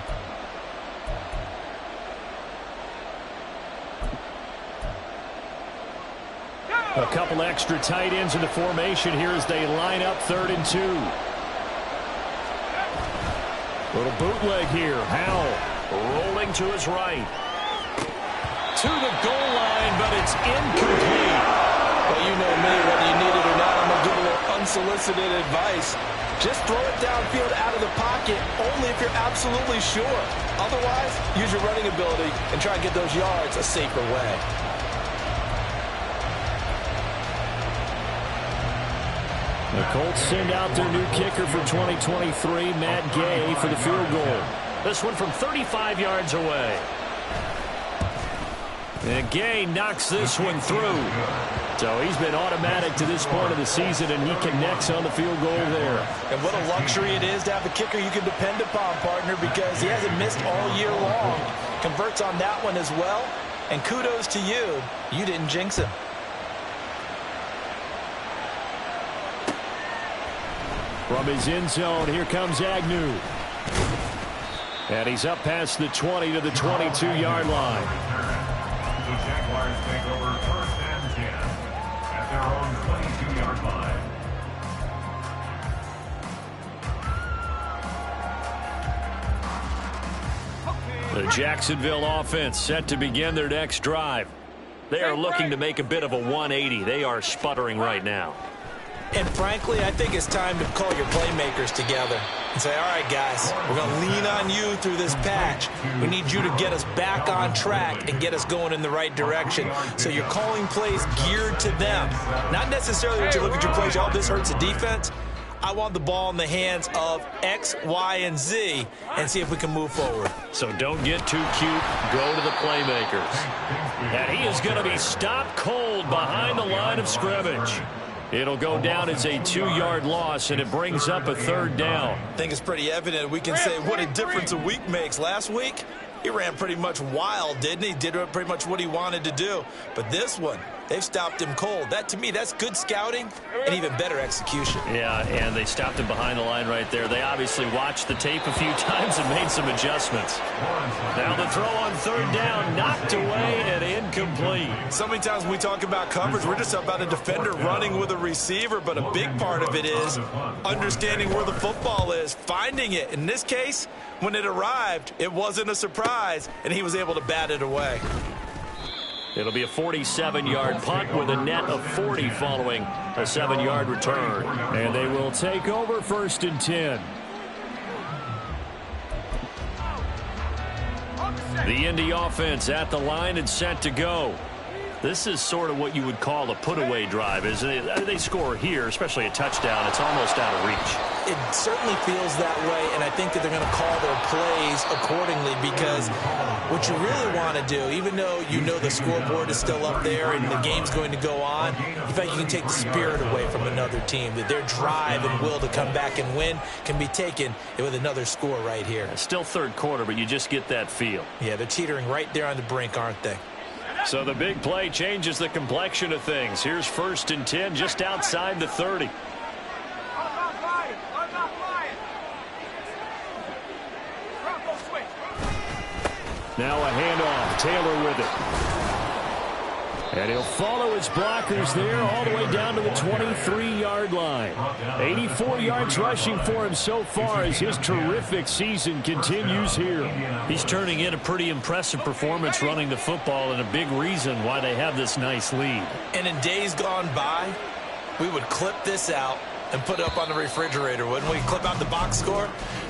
A couple extra tight ends in the formation here as they line up 3rd and 2. Little bootleg here. Howell rolling to his right. To the goal line, but it's incomplete. Well, you know me, whether you need it or not, I'm going to give a little unsolicited advice. Just throw it downfield out of the pocket, only if you're absolutely sure. Otherwise, use your running ability and try and get those yards a safer way. The Colts send out their new kicker for 2023, Matt Gay, for the field goal. This one from 35 yards away. And Gay knocks this one through. So he's been automatic to this point of the season, and he connects on the field goal there. And what a luxury it is to have a kicker you can depend upon, partner, because he hasn't missed all year long. Converts on that one as well. And kudos to you. You didn't jinx him. From his end zone, here comes Agnew. And he's up past the 20 to the 22-yard line. The Jaguars take over 1st and 10 at their own 22-yard line. The Jacksonville offense set to begin their next drive. They are looking to make a bit of a 180. They are sputtering right now. And frankly, I think it's time to call your playmakers together and say, all right, guys, we're going to lean on you through this patch. We need you to get us back on track and get us going in the right direction. So you're calling plays geared to them. Not necessarily that you look at your plays, oh, this hurts the defense. I want the ball in the hands of X, Y, and Z and see if we can move forward. So don't get too cute. Go to the playmakers. And he is going to be stopped cold behind the line of scrimmage. It'll go down as a 2-yard loss, and it brings up a 3rd down. I think it's pretty evident. We can say what a difference a week makes. Last week, he ran pretty much wild, didn't he? Did pretty much what he wanted to do. But this one, they've stopped him cold. That, to me, that's good scouting and even better execution. Yeah, and they stopped him behind the line right there. They obviously watched the tape a few times and made some adjustments. Now the throw on 3rd down, knocked away and incomplete. So many times when we talk about coverage, we're just about a defender running with a receiver, but a big part of it is understanding where the football is, finding it. In this case, when it arrived, it wasn't a surprise, and he was able to bat it away. It'll be a 47-yard punt with a net of 40 following a 7-yard return. And they will take over 1st and 10. The Indy offense at the line and set to go. This is sort of what you would call a put-away drive, isn't it? They score here, especially a touchdown. It's almost out of reach. It certainly feels that way, and I think that they're going to call their plays accordingly because what you really want to do, even though you know the scoreboard is still up there and the game's going to go on, in fact, you can take the spirit away from another team, that their drive and will to come back and win can be taken with another score right here. It's still 3rd quarter, but you just get that feel. Yeah, they're teetering right there on the brink, aren't they? So the big play changes the complexion of things. Here's 1st and 10 just outside the 30. Now a handoff. Taylor with it. And he'll follow his blockers there all the way down to the 23-yard line. 84 yards rushing for him so far as his terrific season continues here. He's turning in a pretty impressive performance running the football, and a big reason why they have this nice lead. And in days gone by, we would clip this out and put it up on the refrigerator, wouldn't we? Clip out the box score.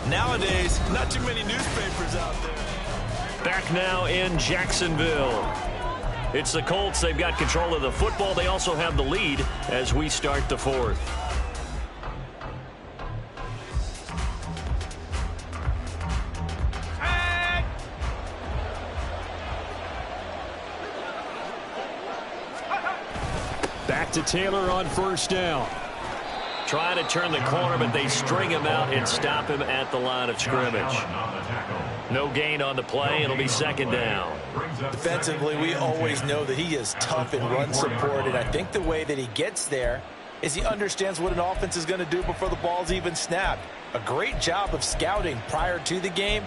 Nowadays, not too many newspapers out there. Back now in Jacksonville. It's the Colts. They've got control of the football. They also have the lead as we start the fourth. Back to Taylor on first down. Trying to turn the corner, but they string him out and stop him at the line of scrimmage. No gain on the play. It'll be second down. Defensively, we always know that he is tough in run support, and I think the way that he gets there is he understands what an offense is going to do before the ball's even snapped. A great job of scouting prior to the game,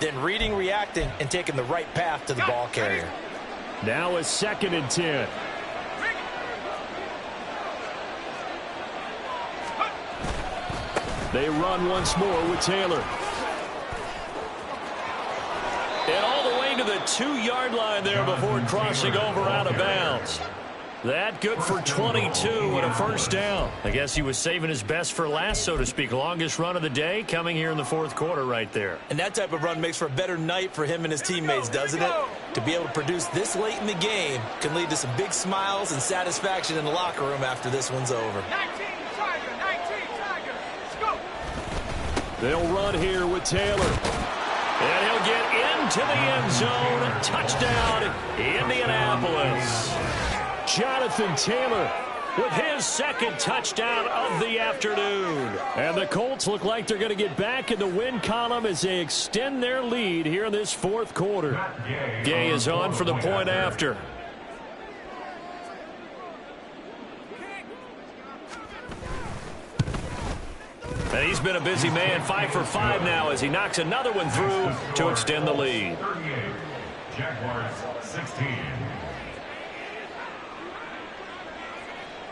then reading, reacting, and taking the right path to the ball carrier. Now a 2nd and 10. They run once more with Taylor. And all the way to the 2-yard line there before crossing over out of bounds. That good for 22 and a first down. I guess he was saving his best for last, so to speak. Longest run of the day coming here in the fourth quarter right there. And that type of run makes for a better night for him and his teammates, doesn't it? To be able to produce this late in the game can lead to some big smiles and satisfaction in the locker room after this one's over. 19, Tiger, 19, Tiger. Let's go. They'll run here with Taylor. And he'll get into the end zone. Touchdown, Indianapolis. Jonathan Taylor with his second touchdown of the afternoon. And the Colts look like they're going to get back in the win column as they extend their lead here in this fourth quarter. Gay is on for the point after. And he's been a busy man, 5 for 5 now as he knocks another one through to extend the lead. 38, Jaguars 16.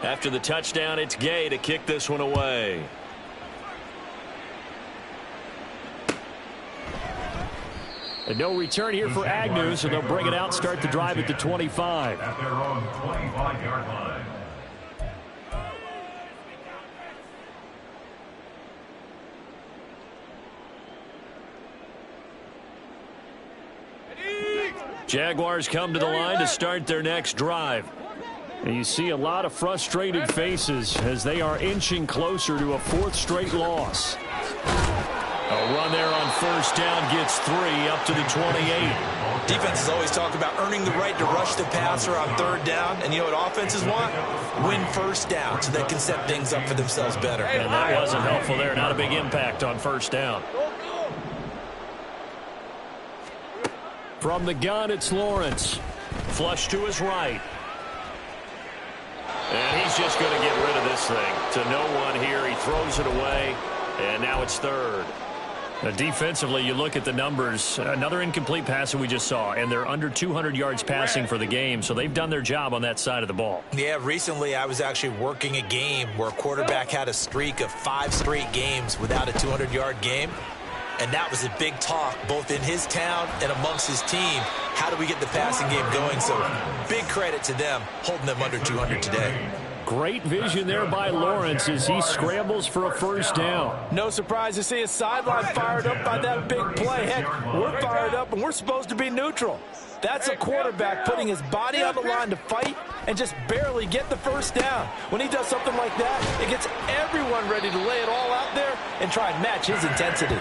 After the touchdown, it's Gay to kick this one away. And no return here for Agnew, so they'll bring it out, start the drive at the 25. At their own 25-yard line. Jaguars come to the line to start their next drive. And you see a lot of frustrated faces as they are inching closer to a 4th straight loss. A run there on first down gets 3 up to the 28. Defenses always talk about earning the right to rush the passer on 3rd down. And you know what offenses want? Win first down so they can set things up for themselves better. And that wasn't helpful there. Not a big impact on first down. From the gun, it's Lawrence. Flush to his right. And he's just going to get rid of this thing. To no one here. He throws it away. And now it's 3rd. Defensively, you look at the numbers. Another incomplete pass that we just saw. And they're under 200 yards passing for the game. So they've done their job on that side of the ball. Yeah, recently I was actually working a game where a quarterback had a streak of 5 straight games without a 200-yard game. And that was a big talk, both in his town and amongst his team. How do we get the passing game going? So big credit to them, holding them under 200 today. Great vision there by Lawrence as he scrambles for a first down. No surprise to see his sideline fired up by that big play. Heck, we're fired up, and we're supposed to be neutral. That's a quarterback putting his body on the line to fight and just barely get the first down. When he does something like that, it gets everyone ready to lay it all out there and try and match his intensity.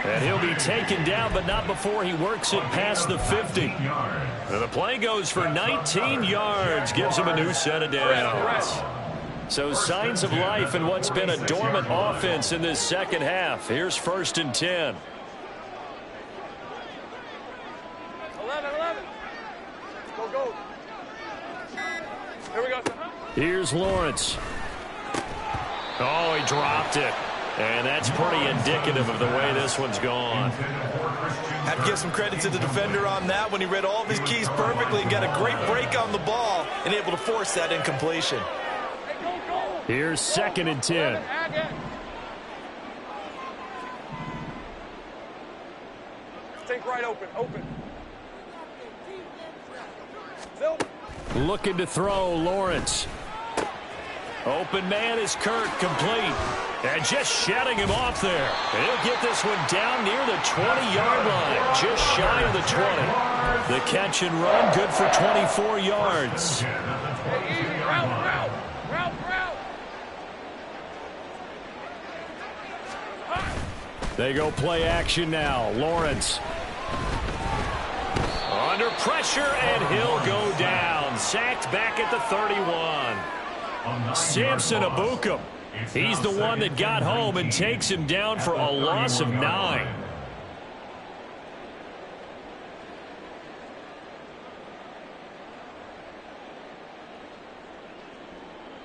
And he'll be taken down, but not before he works it past the 50. And the play goes for 19 yards, gives him a new set of downs. So signs of life in what's been a dormant offense in this second half. Here's 1st and 10. 11. Go. Here we go. Here's Lawrence. Oh, he dropped it. And that's pretty indicative of the way this one's gone. Have to give some credit to the defender on that when he read all of his keys perfectly and got a great break on the ball and able to force that incompletion. Here's 2nd and 10. Think right open. Looking to throw, Lawrence. Open man is Kirk, complete. And just shutting him off there. He'll get this one down near the 20-yard line, just shy of the 20. The catch and run, good for 24 yards. They go play action now. Lawrence. Under pressure, and he'll go down. Sacked back at the 31. Samson Abukum. He's the one that got home and takes him down for a loss of 9.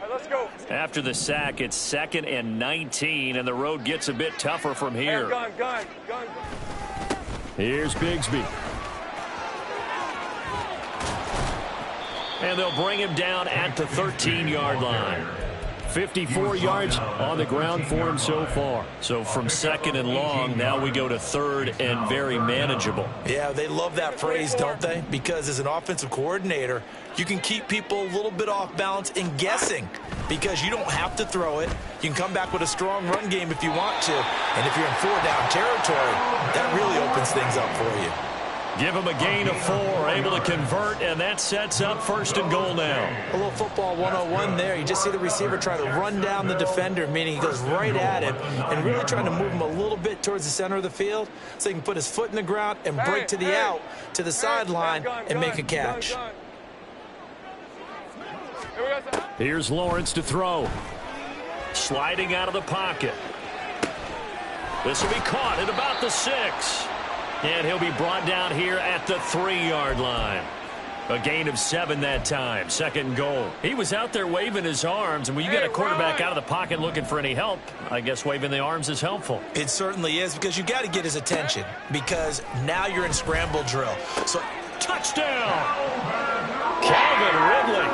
Let's go. After the sack, it's 2nd and 19, and the road gets a bit tougher from here. Gun. Here's Bigsby. And they'll bring him down at the 13-yard line. 54 yards on the ground for him so far. So from 2nd and long, now we go to 3rd and very manageable. Yeah, they love that phrase, don't they? Because as an offensive coordinator, you can keep people a little bit off balance and guessing because you don't have to throw it. You can come back with a strong run game if you want to. And if you're in 4-down territory, that really opens things up for you. Give him a gain of 4, able to convert, and that sets up 1st and goal now. A little football 101 there. You just see the receiver try to run down the defender, meaning he goes right at him and really trying to move him a little bit towards the center of the field so he can put his foot in the ground and break to the out, to the sideline, and make a catch. Here's Lawrence to throw. Sliding out of the pocket. This will be caught at about the 6. And he'll be brought down here at the 3-yard line. A gain of 7 that time. 2nd and goal. He was out there waving his arms, and when you get a quarterback out of the pocket looking for any help, I guess waving the arms is helpful. It certainly is, because you got to get his attention, because now you're in scramble drill. So touchdown! Calvin Ridley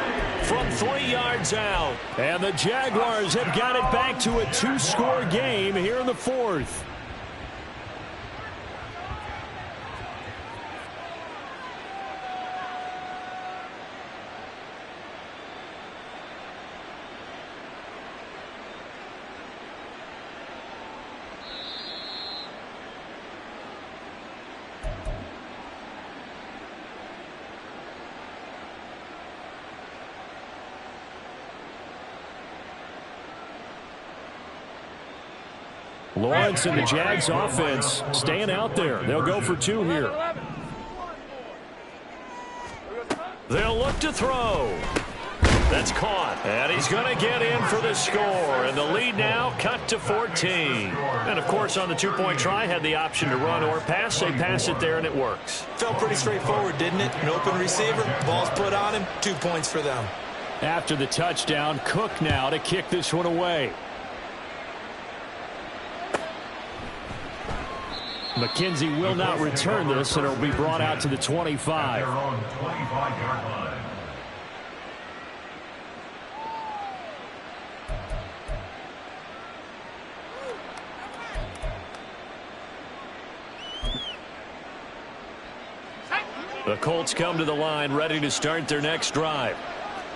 from 3 yards out. And the Jaguars have got it back to a 2-score game here in the 4th. Lawrence and the Jags offense staying out there. They'll go for 2 here. They'll look to throw. That's caught. And he's going to get in for the score. And the lead now cut to 14. And, of course, on the 2-point try, had the option to run or pass. They pass it there, and it works. Felt pretty straightforward, didn't it? An open receiver, ball's put on him, 2 points for them. After the touchdown, Cook now to kick this one away. McKenzie will not return this, and it'll be brought out to the 25. The Colts come to the line ready to start their next drive.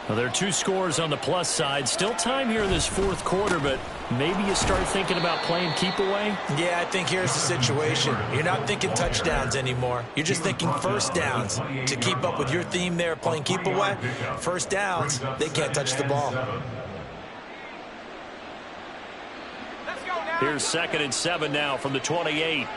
Well, there are 2 scores on the plus side. Still time here in this 4th quarter, but maybe you start thinking about playing keep away? Yeah, I think here's the situation. You're not thinking touchdowns anymore. You're just thinking 1st downs. To keep up with your theme there, playing keep away, 1st downs, they can't touch the ball. Here's 2nd and 7 now from the 28.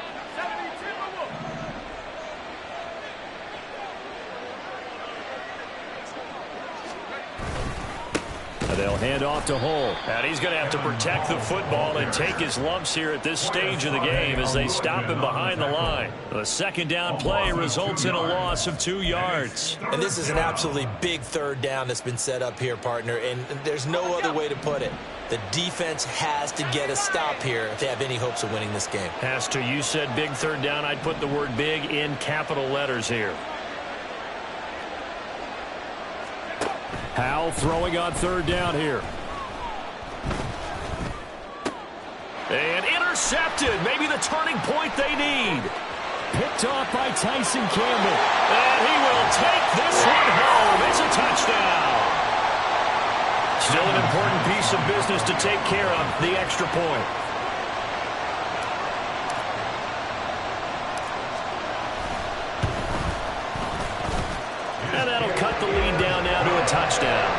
They'll hand off to Hull. And he's going to have to protect the football and take his lumps here at this stage of the game as they stop him behind the line. The second down play results in a loss of 2 yards. And this is an absolutely big third down that's been set up here, partner, and there's no other way to put it. The defense has to get a stop here if they have any hopes of winning this game. Has to. You said big third down. I'd put the word big in capital letters here. Howell throwing on third down here. And intercepted. Maybe the turning point they need. Picked off by Tyson Campbell. And he will take this one home. It's a touchdown. Still an important piece of business to take care of, the extra point. And that'll cut the lead down now to a touchdown.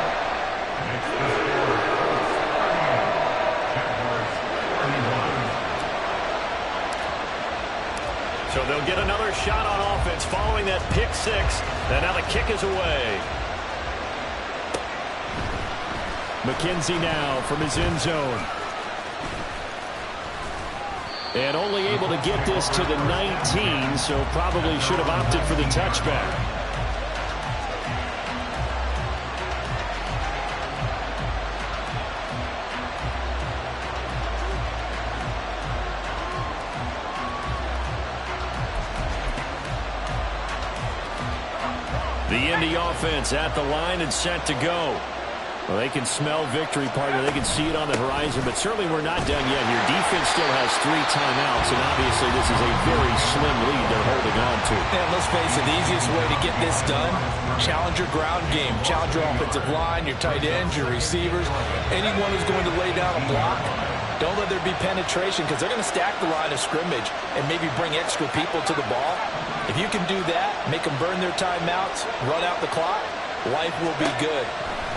So they'll get another shot on offense following that pick six. And now the kick is away. McKenzie now from his end zone. And only able to get this to the 19, so probably should have opted for the touchback. The Indy offense at the line and set to go. Well, they can smell victory, partner. They can see it on the horizon, but certainly we're not done yet here. Defense still has 3 timeouts, and obviously this is a very slim lead they're holding on to. And let's face it, the easiest way to get this done, challenge your ground game. Challenge your offensive line, your tight ends, your receivers, anyone who's going to lay down a block. Don't let there be penetration because they're going to stack the line of scrimmage and maybe bring extra people to the ball. If you can do that, make them burn their timeouts, run out the clock, life will be good.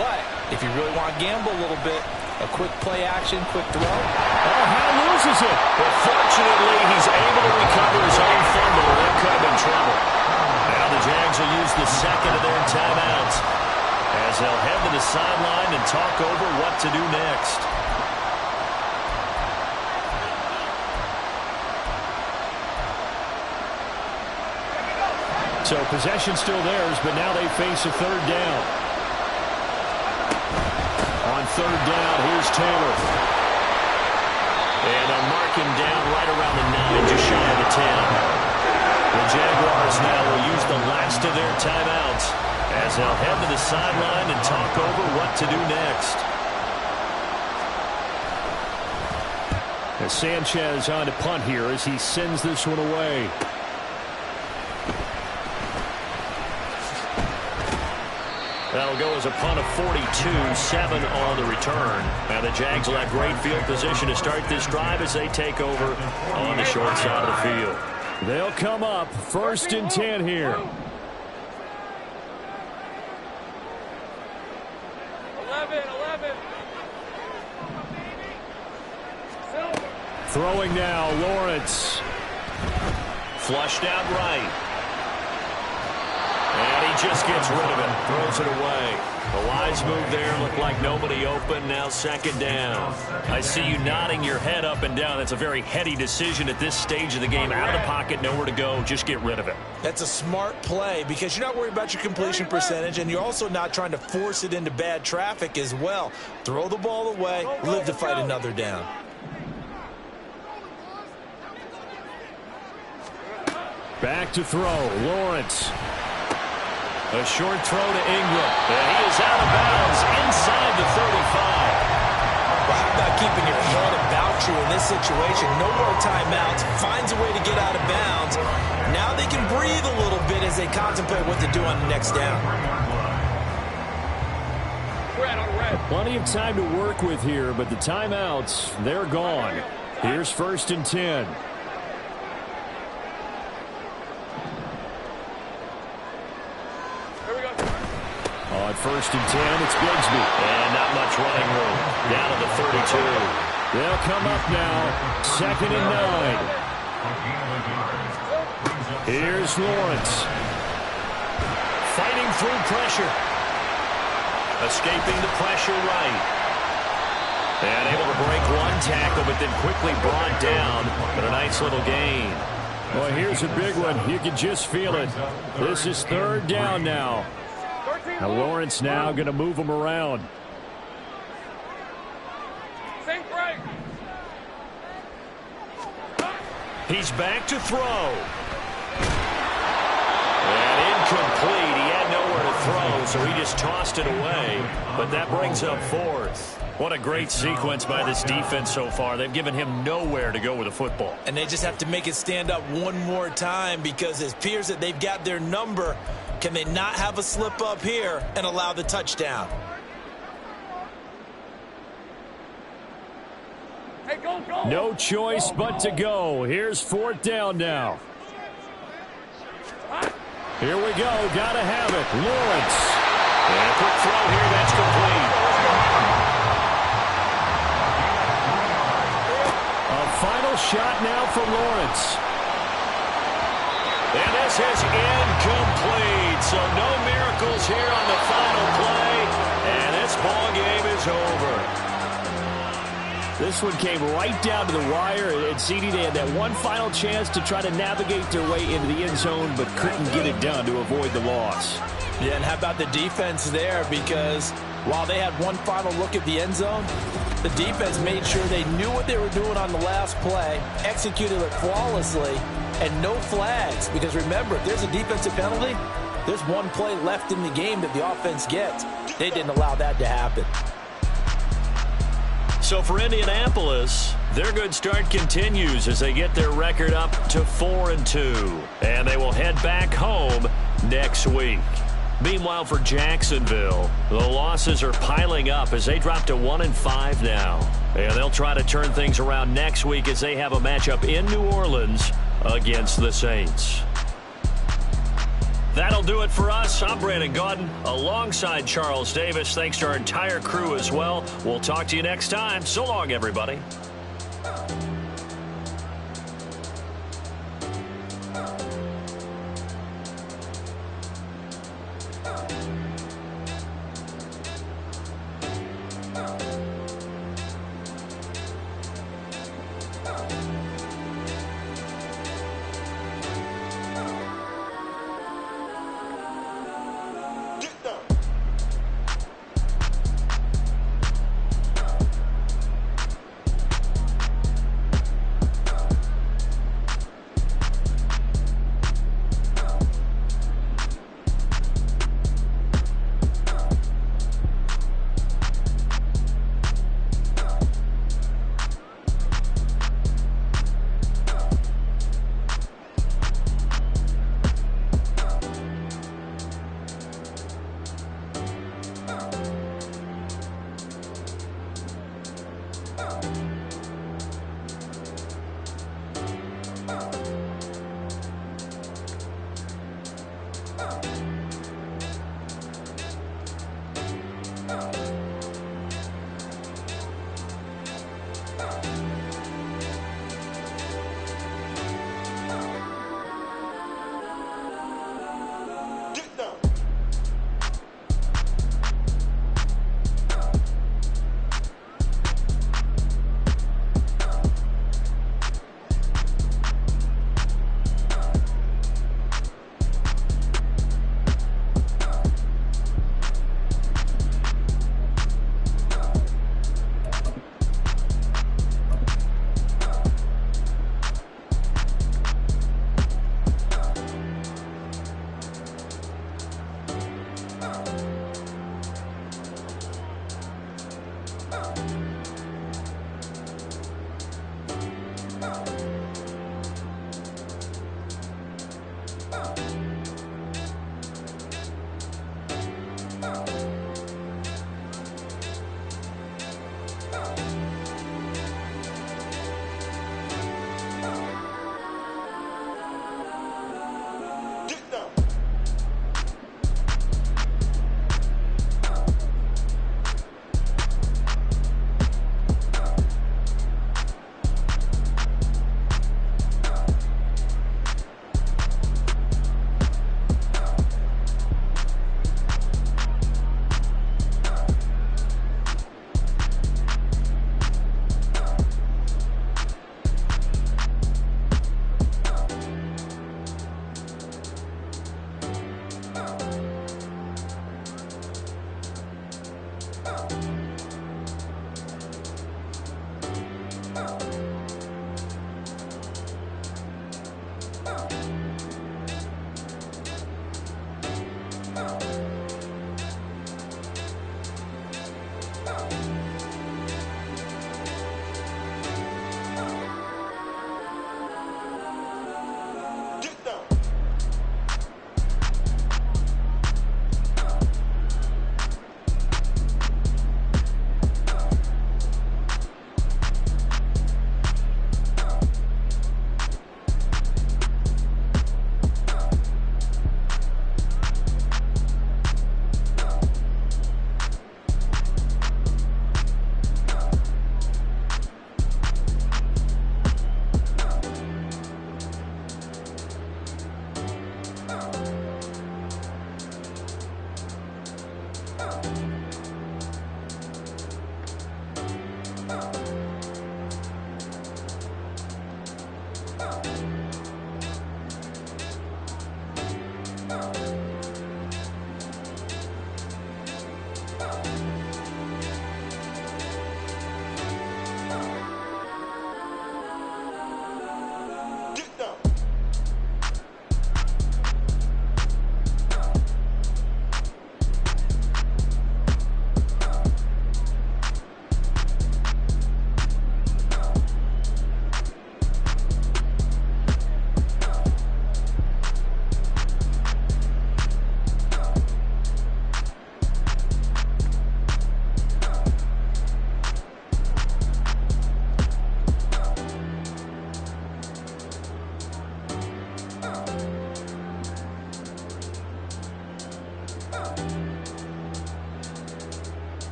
But if you really want to gamble a little bit, a quick play action, quick throw. Oh, Howell loses it. But fortunately, he's able to recover his own fumble. That could have been trouble. Now the Jags will use the second of their timeouts as they'll head to the sideline and talk over what to do next. So possession still theirs, but now they face a third down. On third down, here's Taylor. And they'll mark him down right around the 9, just shy of the 10. The Jaguars now will use the last of their timeouts as they'll head to the sideline and talk over what to do next. As Sanchez on to punt here as he sends this one away. That'll go as a punt of 42, 7 on the return. Now the Jags will have great field position to start this drive as they take over on the short side of the field. They'll come up 1st and 10 here. 11. Throwing now, Lawrence. Flushed out right. And he just gets rid of it. Throws it away. The wise move there. Looked like nobody open. Now second down. I see you nodding your head up and down. That's a very heady decision at this stage of the game. Out of the pocket, nowhere to go. Just get rid of it. That's a smart play because you're not worried about your completion percentage, and you're also not trying to force it into bad traffic as well. Throw the ball away. Live to fight another down. Back to throw, Lawrence. A short throw to Ingram. And he is out of bounds inside the 35. Well, how about keeping your head about you in this situation? No more timeouts. Finds a way to get out of bounds. Now they can breathe a little bit as they contemplate what to do on the next down. Plenty of time to work with here, but the timeouts, they're gone. Here's 1st and 10. On 1st and 10, it's Bigsby. And not much running room. Down to the 32. They'll come up now. 2nd and 9. Here's Lawrence. Fighting through pressure. Escaping the pressure right. And able to break one tackle, but then quickly brought down. But a nice little gain. Well, here's a big one. You can just feel it. This is third down now. Now Lawrence now going to move him around. Sink right. He's back to throw. And incomplete. He had nowhere to throw, so he just tossed it away. But that brings up fourth. What a great sequence by this defense so far. They've given him nowhere to go with the football. And they just have to make it stand up one more time because it appears that they've got their number. Can they not have a slip up here and allow the touchdown? Hey, go, go. No choice but to go. Here's fourth down now. Here we go. Got to have it. Lawrence. And a quick throw here. That's complete. Final shot now for Lawrence. And this is incomplete. So no miracles here on the final play. And this ball game is over. This one came right down to the wire. And CD, they had that one final chance to try to navigate their way into the end zone, but couldn't get it done to avoid the loss. Yeah, and how about the defense there? Because while they had one final look at the end zone, the defense made sure they knew what they were doing on the last play, executed it flawlessly, and no flags. Because remember, if there's a defensive penalty, there's one play left in the game that the offense gets. They didn't allow that to happen. So for Indianapolis, their good start continues as they get their record up to 4-2. And they will head back home next week. Meanwhile, for Jacksonville, the losses are piling up as they drop to 1-5 now. And they'll try to turn things around next week as they have a matchup in New Orleans against the Saints. That'll do it for us. I'm Brandon Gaudin alongside Charles Davis. Thanks to our entire crew as well. We'll talk to you next time. So long, everybody.